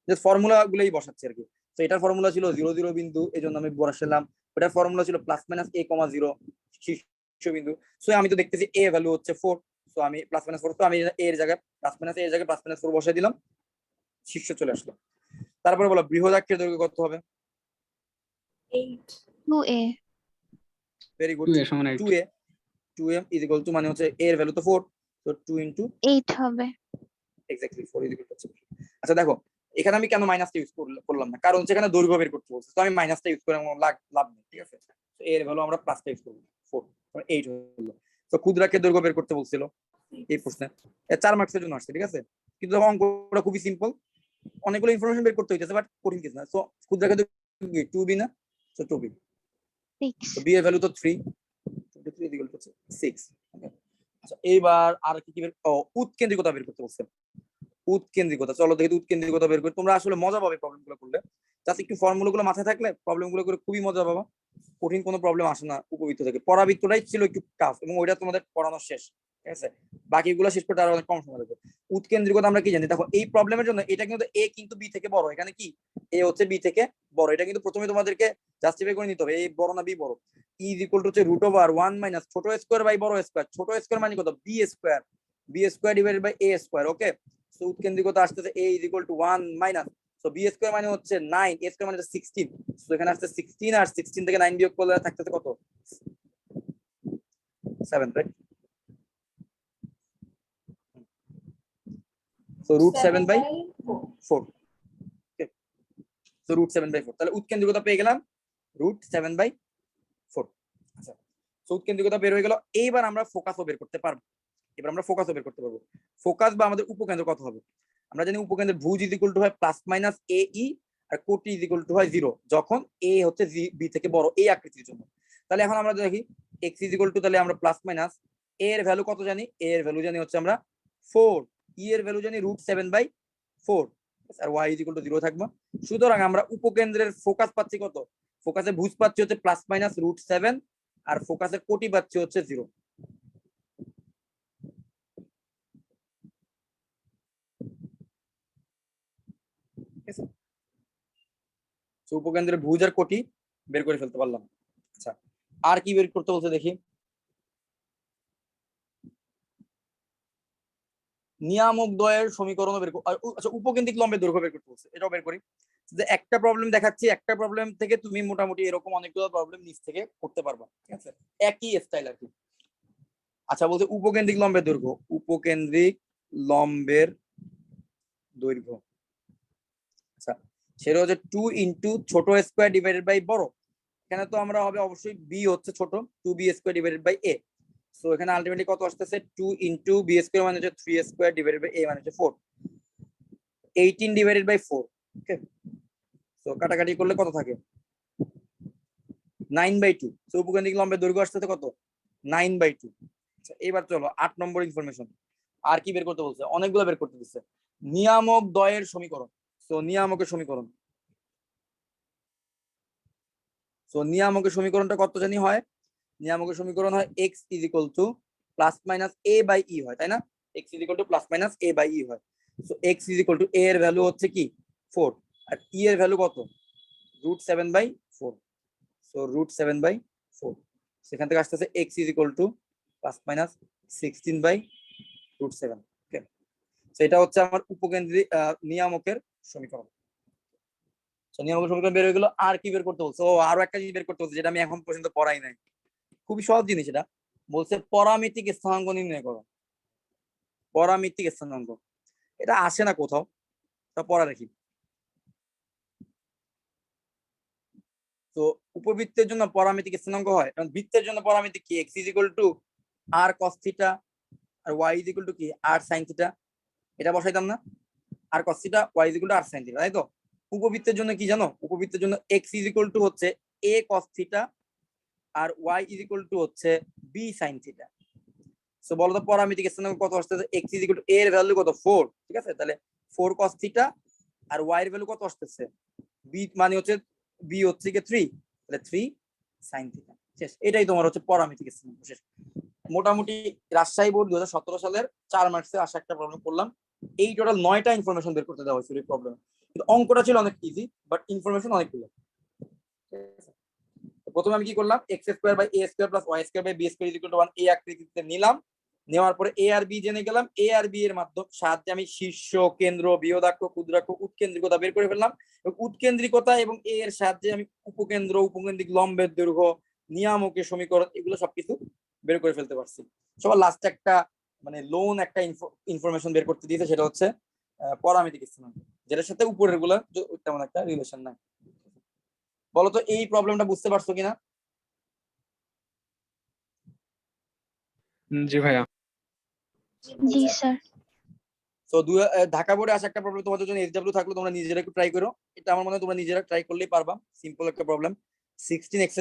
জাস্ট ফর্মুলা গুলোই বসাচ্ছি আর কি। তো এটার ফর্মুলা ছিল 0 0 বিন্দু, এজন্য আমি বসালাম। ওটার ফর্মুলা ছিল +-a, 0 শীর্ষবিন্দু। সো আমি তো দেখতেছি a ভ্যালু হচ্ছে 4, সো আমি +-4, তো আমি a এর জায়গায় +-a এর জায়গায় +-4 বসাই দিলাম, শীর্ষ চলে আসলো। তারপরে বলো বৃহদাক্ষের দৈর্ঘ্য কত হবে? 8 2a ভেরি গুড, 2a সমান 8 2a, 2m = মানে হচ্ছে a এর ভ্যালু তো 4, তো 2 * 8 হবে। এক্স্যাক্টলি 4 = 2। আচ্ছা দেখো, এখানে আমি কেন মাইনাসটা ইউজ করলাম না, কারণ সেখানে দৈর্ঘ্য বের করতে বলছে, তো আমি মাইনাসটা ইউজ করে আমার লাভ নেই। ঠিক আছে, তো এর ভ্যালু আমরা প্লাসটা ইউজ করব, 4 মানে 8 হলো। তো ক্ষুদ্রাক্ষের দৈর্ঘ্য বের করতে বলছিল এই প্রশ্নে, 4 মার্কসের জন্য আসছে। ঠিক আছে, কিন্তু অঙ্কটা খুবই সিম্পল, অনেকগুলো ইনফরমেশন বের করতে হইতেছে, বাট কঠিন কিছু না। সো ক্ষুদ্রাক্ষের দৈর্ঘ্য 2b না, সো 2b, 6 তো b এর ভ্যালু তো 3, 23 = 6। আচ্ছা, এইবার আর কি বের, উৎকেন্দ্রিকতা বের করতে বলছে। উৎকেন্দ্রিকতা, চলো দেখি উৎকেন্দ্রিকতা বের করি। তোমরা আসলে মজা পাবে প্রবলেমগুলো করলে, জাস্ট একটু ফর্মুলাগুলো মাথায় থাকলে প্রবলেমগুলো করে খুবই মজা পাবা। কঠিন কোনো প্রবলেম আসে না উপবৃত্ত থেকে। পরাবৃত্তটাই ছিল একটু টাফ, এবং ওইটা তোমাদের পড়ানো শেষ। ঠিক আছে, বাকিগুলো শেষ করতে আরো অনেক কম সময় লাগবে। উৎকেন্দ্রিকতা আমরা কি জানি, দেখো এই প্রবলেমের জন্য এটা কিন্তু এ কিন্তু বি থেকে বড়, এখানে কি এ হচ্ছে বি থেকে বড়, এটা কিন্তু প্রথমে তোমাদেরকে জাস্টিফাই করে নিতে হবে, এই বড় না বি বড়। ই ইকুয়াল টু হচ্ছে √1 - ছোট স্কয়ার বাই বড় স্কয়ার। ছোট স্কয়ার মানে কত, b square, divided by a square. Okay, so উৎকেন্দ্রিকতা আসতেছে a = 1 minus, so b square মানে হচ্ছে 9, a স্কয়ার মানে হচ্ছে 16, সো এখানে আসছে 16, আর 16 থেকে 9 বিয়োগ করলে থাকতেছে কত, 7, রাইট? সো √7/4, ওকে, সো √7/4, তাহলে উৎকেন্দ্রিকতা পেয়ে গেলাম √7/4। আচ্ছা, সো উৎকেন্দ্রিকতা বের হয়ে গেল। এইবার আমরা ফোকাসও বের করতে পারবো। ফোকাস বা আমাদের উপকেন্দ্র কত হবে? আমরা জানি উপকেন্দ্রের ভুজ = হয় +-ae আর কোটি = হয় 0, যখন a হচ্ছে b থেকে বড়, এই আকৃতির জন্য। তাহলে এখন আমরা দেখি x = তাহলে আমরা +- a এর ভ্যালু কত জানি, a এর ভ্যালু জানি হচ্ছে আমরা 4, e এর ভ্যালু জানি √7/4, আর y = 0 থাকবে। সুতরাং আমরা উপকেন্দ্রের ফোকাস পাচ্ছি কত, ফোকাসের ভুজ পাচ্ছি হচ্ছে +-√7, আর ফোকাসের কোটি পাচ্ছি হচ্ছে 0। উপকেন্দ্রের ভুজ আর কোটি বের করে ফেলতে পারলাম। আচ্ছা, আর কি বের করতে বলছে দেখি। নিয়ামক দ্বয়ের সমীকরণ বের, আচ্ছা উপকেন্দ্রিক লম্বের দৈর্ঘ্য বের করতে বলছে, এটাও বের করি। যে একটা প্রবলেম দেখাচ্ছি, একটা প্রবলেম থেকে তুমি মোটামুটি এরকম অনেকগুলো প্রবলেম নিচ থেকে করতে পারবা। ঠিক আছে, একই স্টাইল আর কি। আচ্ছা, বলছে উপকেন্দ্রিক লম্বের দৈর্ঘ্য, উপকেন্দ্রিক লম্বের দৈর্ঘ্য। আচ্ছা, সেটা হচ্ছে 2 * ছোট স্কয়ার ডিভাইডেড বাই বড়। এখানে তো আমরা হবে অবশ্যই বি হচ্ছে ছোট, 2b square divided by a, so এখানে আলটিমেটলি কত আসতেছে, 2 * b স্কয়ার মানে হচ্ছে 3 স্কয়ার ডিভাইডেড বাই a মানে হচ্ছে 4, 18 ডিভাইডেড বাই 4। ওকে, সো কাটাকাটি করলে কত থাকে, 9/2। সো উপকেন্দ্রিক লম্বের দৈর্ঘ্য আসতেছে কত, 9/2। আচ্ছা, এবার চলো 8 নম্বর ইনফরমেশন। আর কি বের করতে বলছে, অনেকগুলো বের করতে দিচ্ছে। নিয়ামক দ্বয়ের সমীকরণ। সো নিয়ামকের সমীকরণ, সো নিয়ামকের সমীকরণটা কত জানি হয়, নিয়ামকের সমীকরণ হয় x = +-a/e হয়, তাই না? x = +-a/e হয়। সো x = a এর ভ্যালু হচ্ছে কি 4, আর e এর ভ্যালু কত, √7/4, সো √7/4। সেখান থেকে আসতেছে x = +-16/√7। ওকে, সো এটা হচ্ছে আমার উপকেন্দ্রিক নিয়ামকের সমীকরণ। নিয়ামকের সমীকরণ বের হয়ে গেল। আর কি বের করতে বলছে, আরো একটা জিনিস বের করতে বলছে, যেটা আমি এখন পর্যন্ত পড়াই নাই। খুবই সহজ জিনিস এটা, বলছে পরামিতিক স্থানাঙ্ক নির্ণয় করো। পরামিতিক স্থানাঙ্ক, এটা আসে না কোথাও, তা পড়া রাখি। তো উপবৃত্তের জন্য পরামিতিক স্থানাঙ্ক হয়, কারণ বৃত্তের জন্য পরামিতি কি x r cos θ আর y কি r sin θ, এটা বসাইতাম না, r cos θ y r sin θ, তাই তো? উপবৃত্তের জন্য কি জানো? উপবৃত্তের জন্য x হচ্ছে a cos θ আর y হচ্ছে b sin θ। সো বলো তো পরামিতিক স্থানাঙ্ক কত আসতেছে? x a এর ভ্যালু কত? 4, ঠিক আছে? তাহলে 4 cos θ আর y এর ভ্যালু কত আসতেছে? b মানে হচ্ছে b হচ্ছে কি 3, তাহলে 3 sin θ। শেষ। এটাই তোমার হচ্ছে পরামিতিক স্থানাঙ্ক। শেষ। মোটামুটি রাজশাহী বোর্ড 2017 সালের 4 মার্কসে আসা একটা প্রবলেম করলাম। এই টোটাল 9টা ইনফরমেশন বের করতে দেওয়া হয়েছিল এই প্রবলেমে, কিন্তু অঙ্কটা ছিল অনেক ইজি, বাট ইনফরমেশন অনেকগুলো। প্রথমে আমি কি করলাম? x² + y² + b² = 1 এই আকৃতিতে নিলাম। নেওয়ার পরে a আর b জেনে গেলাম। a আর b এর সাহায্যে আমি শীর্ষ, কেন্দ্র, বৃহদাক্ষ, ক্ষুদ্রাক্ষ, উৎকেন্দ্রিকতা বের করে ফেললাম। এবং উৎকেন্দ্রিকতা এবং a এর সাহায্যে আমি উপকেন্দ্র, উপকেন্দ্রিক লম্বের দৈর্ঘ্য, নিয়ামকের সমীকরণ এগুলো সবকিছু বের করে ফেলতে পারছি। সবার লাস্টে একটা মানে লোন একটা ইনফরমেশন বের করতে দিয়েছে, সেটা হচ্ছে পরামিতিক স্থানাঙ্ক, যেটার সাথে উপরের গুলা তেমন একটা রিলেশন নাই। বলতো এই প্রবলেমটা বুঝতে পারছো কিনা? জি ভাইয়া। জি স্যার। তো ঢাকা বোর্ডে আসা একটা প্রবলেম তোমাদের জন্য SW থাকলো, তোমরা নিজেরা একটু ট্রাই করো। এটা আমার মনে হয় তোমরা নিজেরা ট্রাই করলেই পারবা। সিম্পল একটা প্রবলেম। 16x²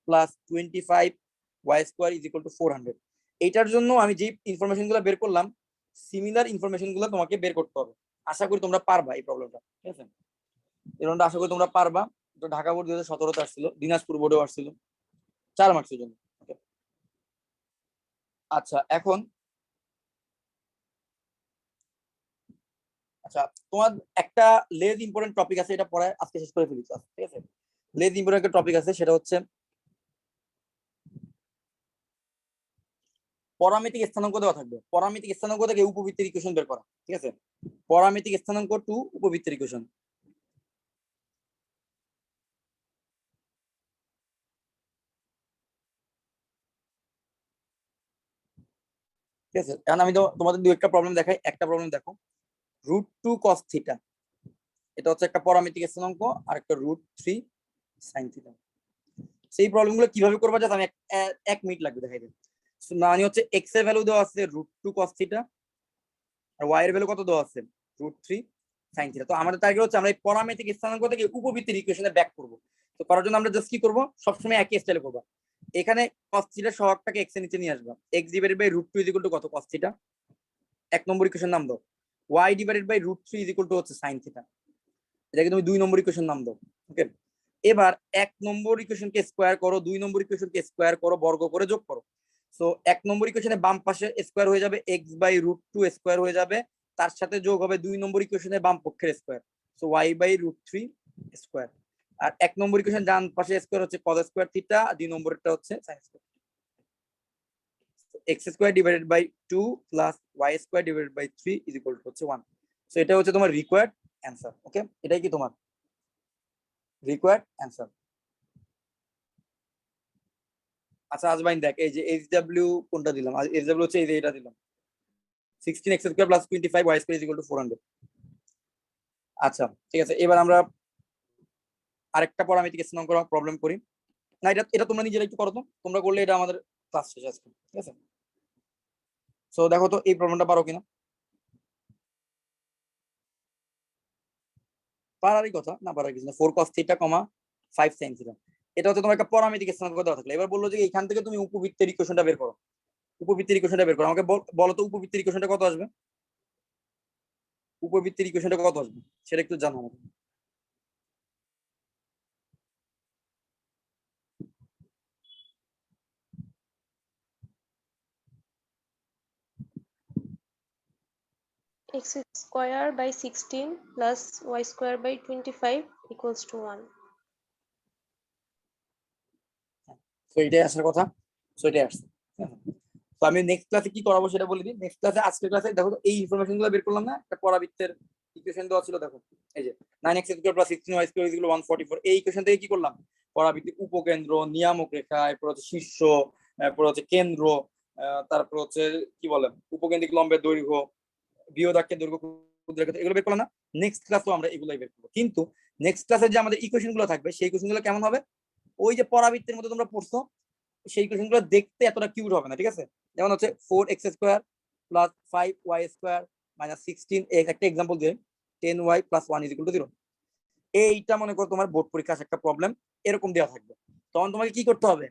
+ 25y² = 400। এটার জন্য আমি যে ইনফরমেশন গুলো বের করলাম, সিমিলার ইনফরমেশন গুলো তোমাকে বের করতে হবে। আশা করি তোমরা পারবা এই প্রবলেমটা, ঠিক আছে? এই প্রবলেমটা আশা করি তোমরা পারবা। তো ঢাকা বোর্ড 2017-তে আসছিল, দিনাজপুর বোর্ডেও আসছিল, 4 মার্কসের জন্য। আচ্ছা, এখন আচ্ছা তোমার একটা লেজ ইম্পর্টেন্ট টপিক আছে, এটা পড়ায় আজকে শেষ করে ফেলি, ঠিক আছে? লেজ ইম্পর্টেন্ট একটা টপিক আছে, সেটা হচ্ছে পরামিতিক স্থানাঙ্ক দেওয়া থাকবে। পরামিতিক স্থানাঙ্ক থেকে উপবৃত্তের ইকুয়েশন বের করা, ঠিক আছে? পরামিতিক স্থানাঙ্ক টু উপবৃত্তের ইকুয়েশন। ঠিক আছে, কারণ আমি তোমাদের দুই একটা প্রবলেম দেখাই। একটা প্রবলেম দেখো, √2 cos θ, এটা হচ্ছে একটা পরামিতিক স্থানাঙ্ক, আর একটা √3 sin θ। সেই প্রবলেমগুলো কিভাবে করবা জাস্ট আমি 1 মিনিট লাগবে দেখাই দিই। মানে হচ্ছে x এর ভ্যালু দেওয়া আছে √2 cos θ আর y এর ভ্যালু কত দেওয়া আছে? √3 sin θ। তো আমাদের টার্গেট হচ্ছে আমরা এই পরামিতিক স্থানাঙ্ক থেকে উপবৃত্তের ইকুয়েশনে ব্যাক করব। তো করার জন্য আমরা জাস্ট কি করব? সবসময় একই স্টাইলে করব। এখানে cos θ এর সহগটাকে x এর নিচে নিয়ে আসবা। x / √2 কত? cos θ। এক নম্বর ইকুয়েশন নাম দাও। y / √3 হচ্ছে sin θ। এটাকে তুমি 2 নম্বর ইকুয়েশন নাম দাও। ওকে, এবার 1 নম্বর ইকুয়েশনকে স্কয়ার করো, 2 নম্বর ইকুয়েশনকে স্কয়ার করো, বর্গ করে যোগ করো। সো 1 নম্বর ইকুয়েশনে বাম পাশে স্কয়ার হয়ে যাবে, x/√2 স্কয়ার হয়ে যাবে, তার সাথে যোগ হবে 2 নম্বর ইকুয়েশনে বাম পক্ষের স্কয়ার, সো y/√3 স্কয়ার। আর 1 নম্বর ইকুয়েশন ডান পাশে স্কয়ার হচ্ছে cos স্কয়ার θ, আর 2 নম্বরটা হচ্ছে sin স্কয়ার। x² / 2 + y² / 3 হচ্ছে 1। সো এটা হচ্ছে তোমার রিকোয়ার্ড অ্যানসার। ওকে, এটাই কি তোমার রিকোয়ার্ড অ্যানসার? আচ্ছা আজমাইন দেখ, এই যে SW কোনটা দিলাম? SW হচ্ছে এই যে এটা দিলাম, 16x² + 25y² = 400। আচ্ছা ঠিক আছে, এবার আমরা আরেকটা পরামিতিক স্থানাঙ্ক প্রবলেম করি। না, এটা তোমরা নিজেরা একটু করো তো, তোমরা করলে এটা আমাদের ক্লাস শেষ আজকে, ঠিক আছে? সো দেখো তো এই প্রবলেমটা পারো কিনা। পারারই কথা, না পারার কিছু না। 4 cos θ, 5 sin θ, এটা হচ্ছে তোমার একটা পরামিতিক স্থানাঙ্ক দেওয়া থাকলে। এবার বললো যে এখান থেকে তুমি উপবৃত্তের ইকুয়েশনটা বের করো। উপবৃত্তের ইকুয়েশনটা বের করো। আমাকে বলো তো উপবৃত্তের ইকুয়েশনটা কত আসবে? উপবৃত্তের ইকুয়েশনটা কত আসবে সেটা একটু জানো আমাকে। x² / 16 + y² / 25 = 1। তো এটাই আসার কথা। সো এটাই আসছে। তো আমি নেক্সট ক্লাসে কি করাবো সেটা বলে দিই। নেক্সট ক্লাসে, আজকের ক্লাসে দেখো তো এই ইনফরমেশন গুলো বের করলাম না, একটা পরাবৃত্তের ইকুয়েশন দেওয়া ছিল। দেখো এই যে 9x² + 16y² = 144। এই ইকুয়েশন থেকে কি করলাম? পরাবৃত্তির উপকেন্দ্র, নিয়ামক রেখা, এরপর হচ্ছে শীর্ষ, এরপর হচ্ছে কেন্দ্র, তারপর হচ্ছে কি বলে উপকেন্দ্রিক লম্বের দৈর্ঘ্য, বৃহদাক্ষের দৈর্ঘ্য, ক্ষুদ্রাক্ষর এগুলো বের করলাম না, নেক্সট ক্লাসও আমরা এগুলাই বের করবো। কিন্তু নেক্সট ক্লাসে যে আমাদের ইকুয়েশন গুলো থাকবে সেই ইকুয়েশন গুলো কেমন হবে, ওই যে পরাবৃত্তের মধ্যে তোমরা পড়ছো সেই ইকুয়েশন গুলো দেখতে এতটা কিউট হবে না, ঠিক আছে? যেমন হচ্ছে 4x² প্লাস 5y² মাইনাস 16, একটা এক্সাম্পল দিয়ে 10y প্লাস 1 = 0। এইটা মনে করো তোমার বোর্ড পরীক্ষার একটা প্রবলেম এরকম দেওয়া থাকবে, তখন তোমাকে কি করতে হবে,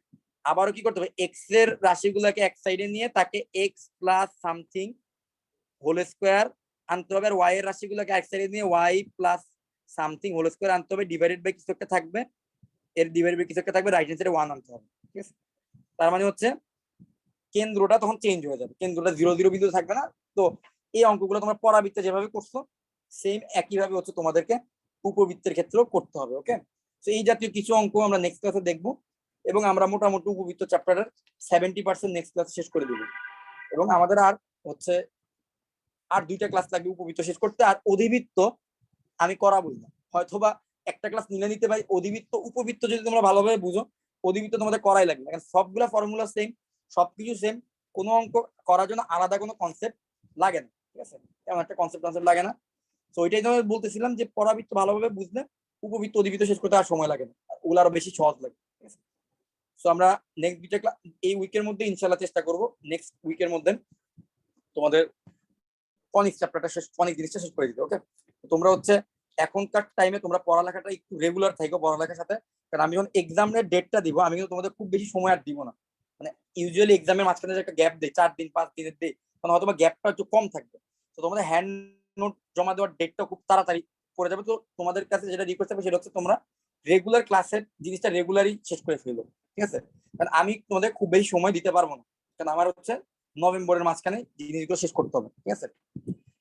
আবারও কি করতে হবে, এক্স এর রাশিগুলোকে এক সাইডে নিয়ে তাকে x plus something whole square আনতে হবে, আর ওয়াই এর রাশিগুলোকে এক সাইডে নিয়ে y plus something whole square আনতে হবে, ডিভাইডেড বাই কিছু একটা থাকবে, এর ডিভাইডেড বাই কিছু একটা থাকবে, রাইট হ্যান্ড সাইডে 1 আনতে হবে, ঠিক আছে? তার মানে হচ্ছে কেন্দ্রটা তখন চেঞ্জ হয়ে যাবে, কেন্দ্রটা 0 0 বিন্দু থাকবে না। তো এই অঙ্কগুলো তোমরা পরাবৃত্তে যেভাবে করছো সেম একইভাবে হচ্ছে তোমাদেরকে উপবৃত্তের ক্ষেত্রেও করতে হবে। ওকে, তো এই জাতীয় কিছু অঙ্ক আমরা নেক্সট ক্লাসে দেখবো, এবং আমরা মোটামুটি উপবৃত্ত চ্যাপ্টারের 70% নেক্সট ক্লাস শেষ করে দেবো, এবং আমাদের আর হচ্ছে আর 2টা ক্লাস লাগবে উপবৃত্ত শেষ করতে। আর অধিবৃত্ত আমি করাবোই না, হয়তোবা একটা ক্লাস নিলে নিতে পারি। অধিবৃত্ত উপবৃত্ত যদি তোমরা ভালোভাবে বুঝো, অধিবৃত্ত তোমাদের করাই লাগবে, কারণ সবগুলা ফর্মুলা সেম, সবকিছু সেম, কোনো অঙ্ক করার জন্য আলাদা কোনো কনসেপ্ট লাগে না, ঠিক আছে? এমন একটা কনসেপ্ট লাগে না। তো ওইটাই তোমাকে বলতেছিলাম যে পরাবৃত্ত ভালোভাবে বুঝলে উপবৃত্ত অধিবৃত্ত শেষ করতে আর সময় লাগে না, ওগুলো আরো বেশি সহজ লাগে, ঠিক আছে? তো আমরা নেক্সট দুইটা ক্লাস এই উইকের মধ্যে ইনশাআল্লাহ চেষ্টা করব, নেক্সট উইকের মধ্যে তোমাদের কনিক চ্যাপ্টারটা শেষ, কনিক জিনিসটা শেষ করে দিতে। ওকে, তোমরা হচ্ছে এখনকার টাইমে তোমরা পড়ালেখাটা একটু রেগুলার থাকো পড়ালেখার সাথে, কারণ আমি যখন এক্সামের ডেটটা দিব আমি কিন্তু তোমাদের খুব বেশি সময় আর দিব না। মানে ইউজুয়ালি এক্সামের মাঝখানে যে একটা গ্যাপ দেয় 4 দিন 5 দিনের দেয়, তখন হয়তো গ্যাপটা একটু কম থাকবে। তো তোমাদের হ্যান্ড নোট জমা দেওয়ার ডেটটা খুব তাড়াতাড়ি পড়ে যাবে। তো তোমাদের কাছে যেটা রিকোয়েস্ট থাকবে সেটা হচ্ছে তোমরা রেগুলার ক্লাসের জিনিসটা রেগুলারই শেষ করে ফেলো, ঠিক আছে? কারণ আমি তোমাদের খুব বেশি সময় দিতে পারবো না, কারণ আমার হচ্ছে নভেম্বরের মাঝখানে জিনিসগুলো শেষ করতে হবে, ঠিক আছে?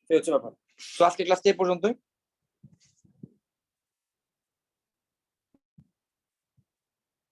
এই হচ্ছে ব্যাপার। তো আজকে ক্লাসটা এই পর্যন্তই।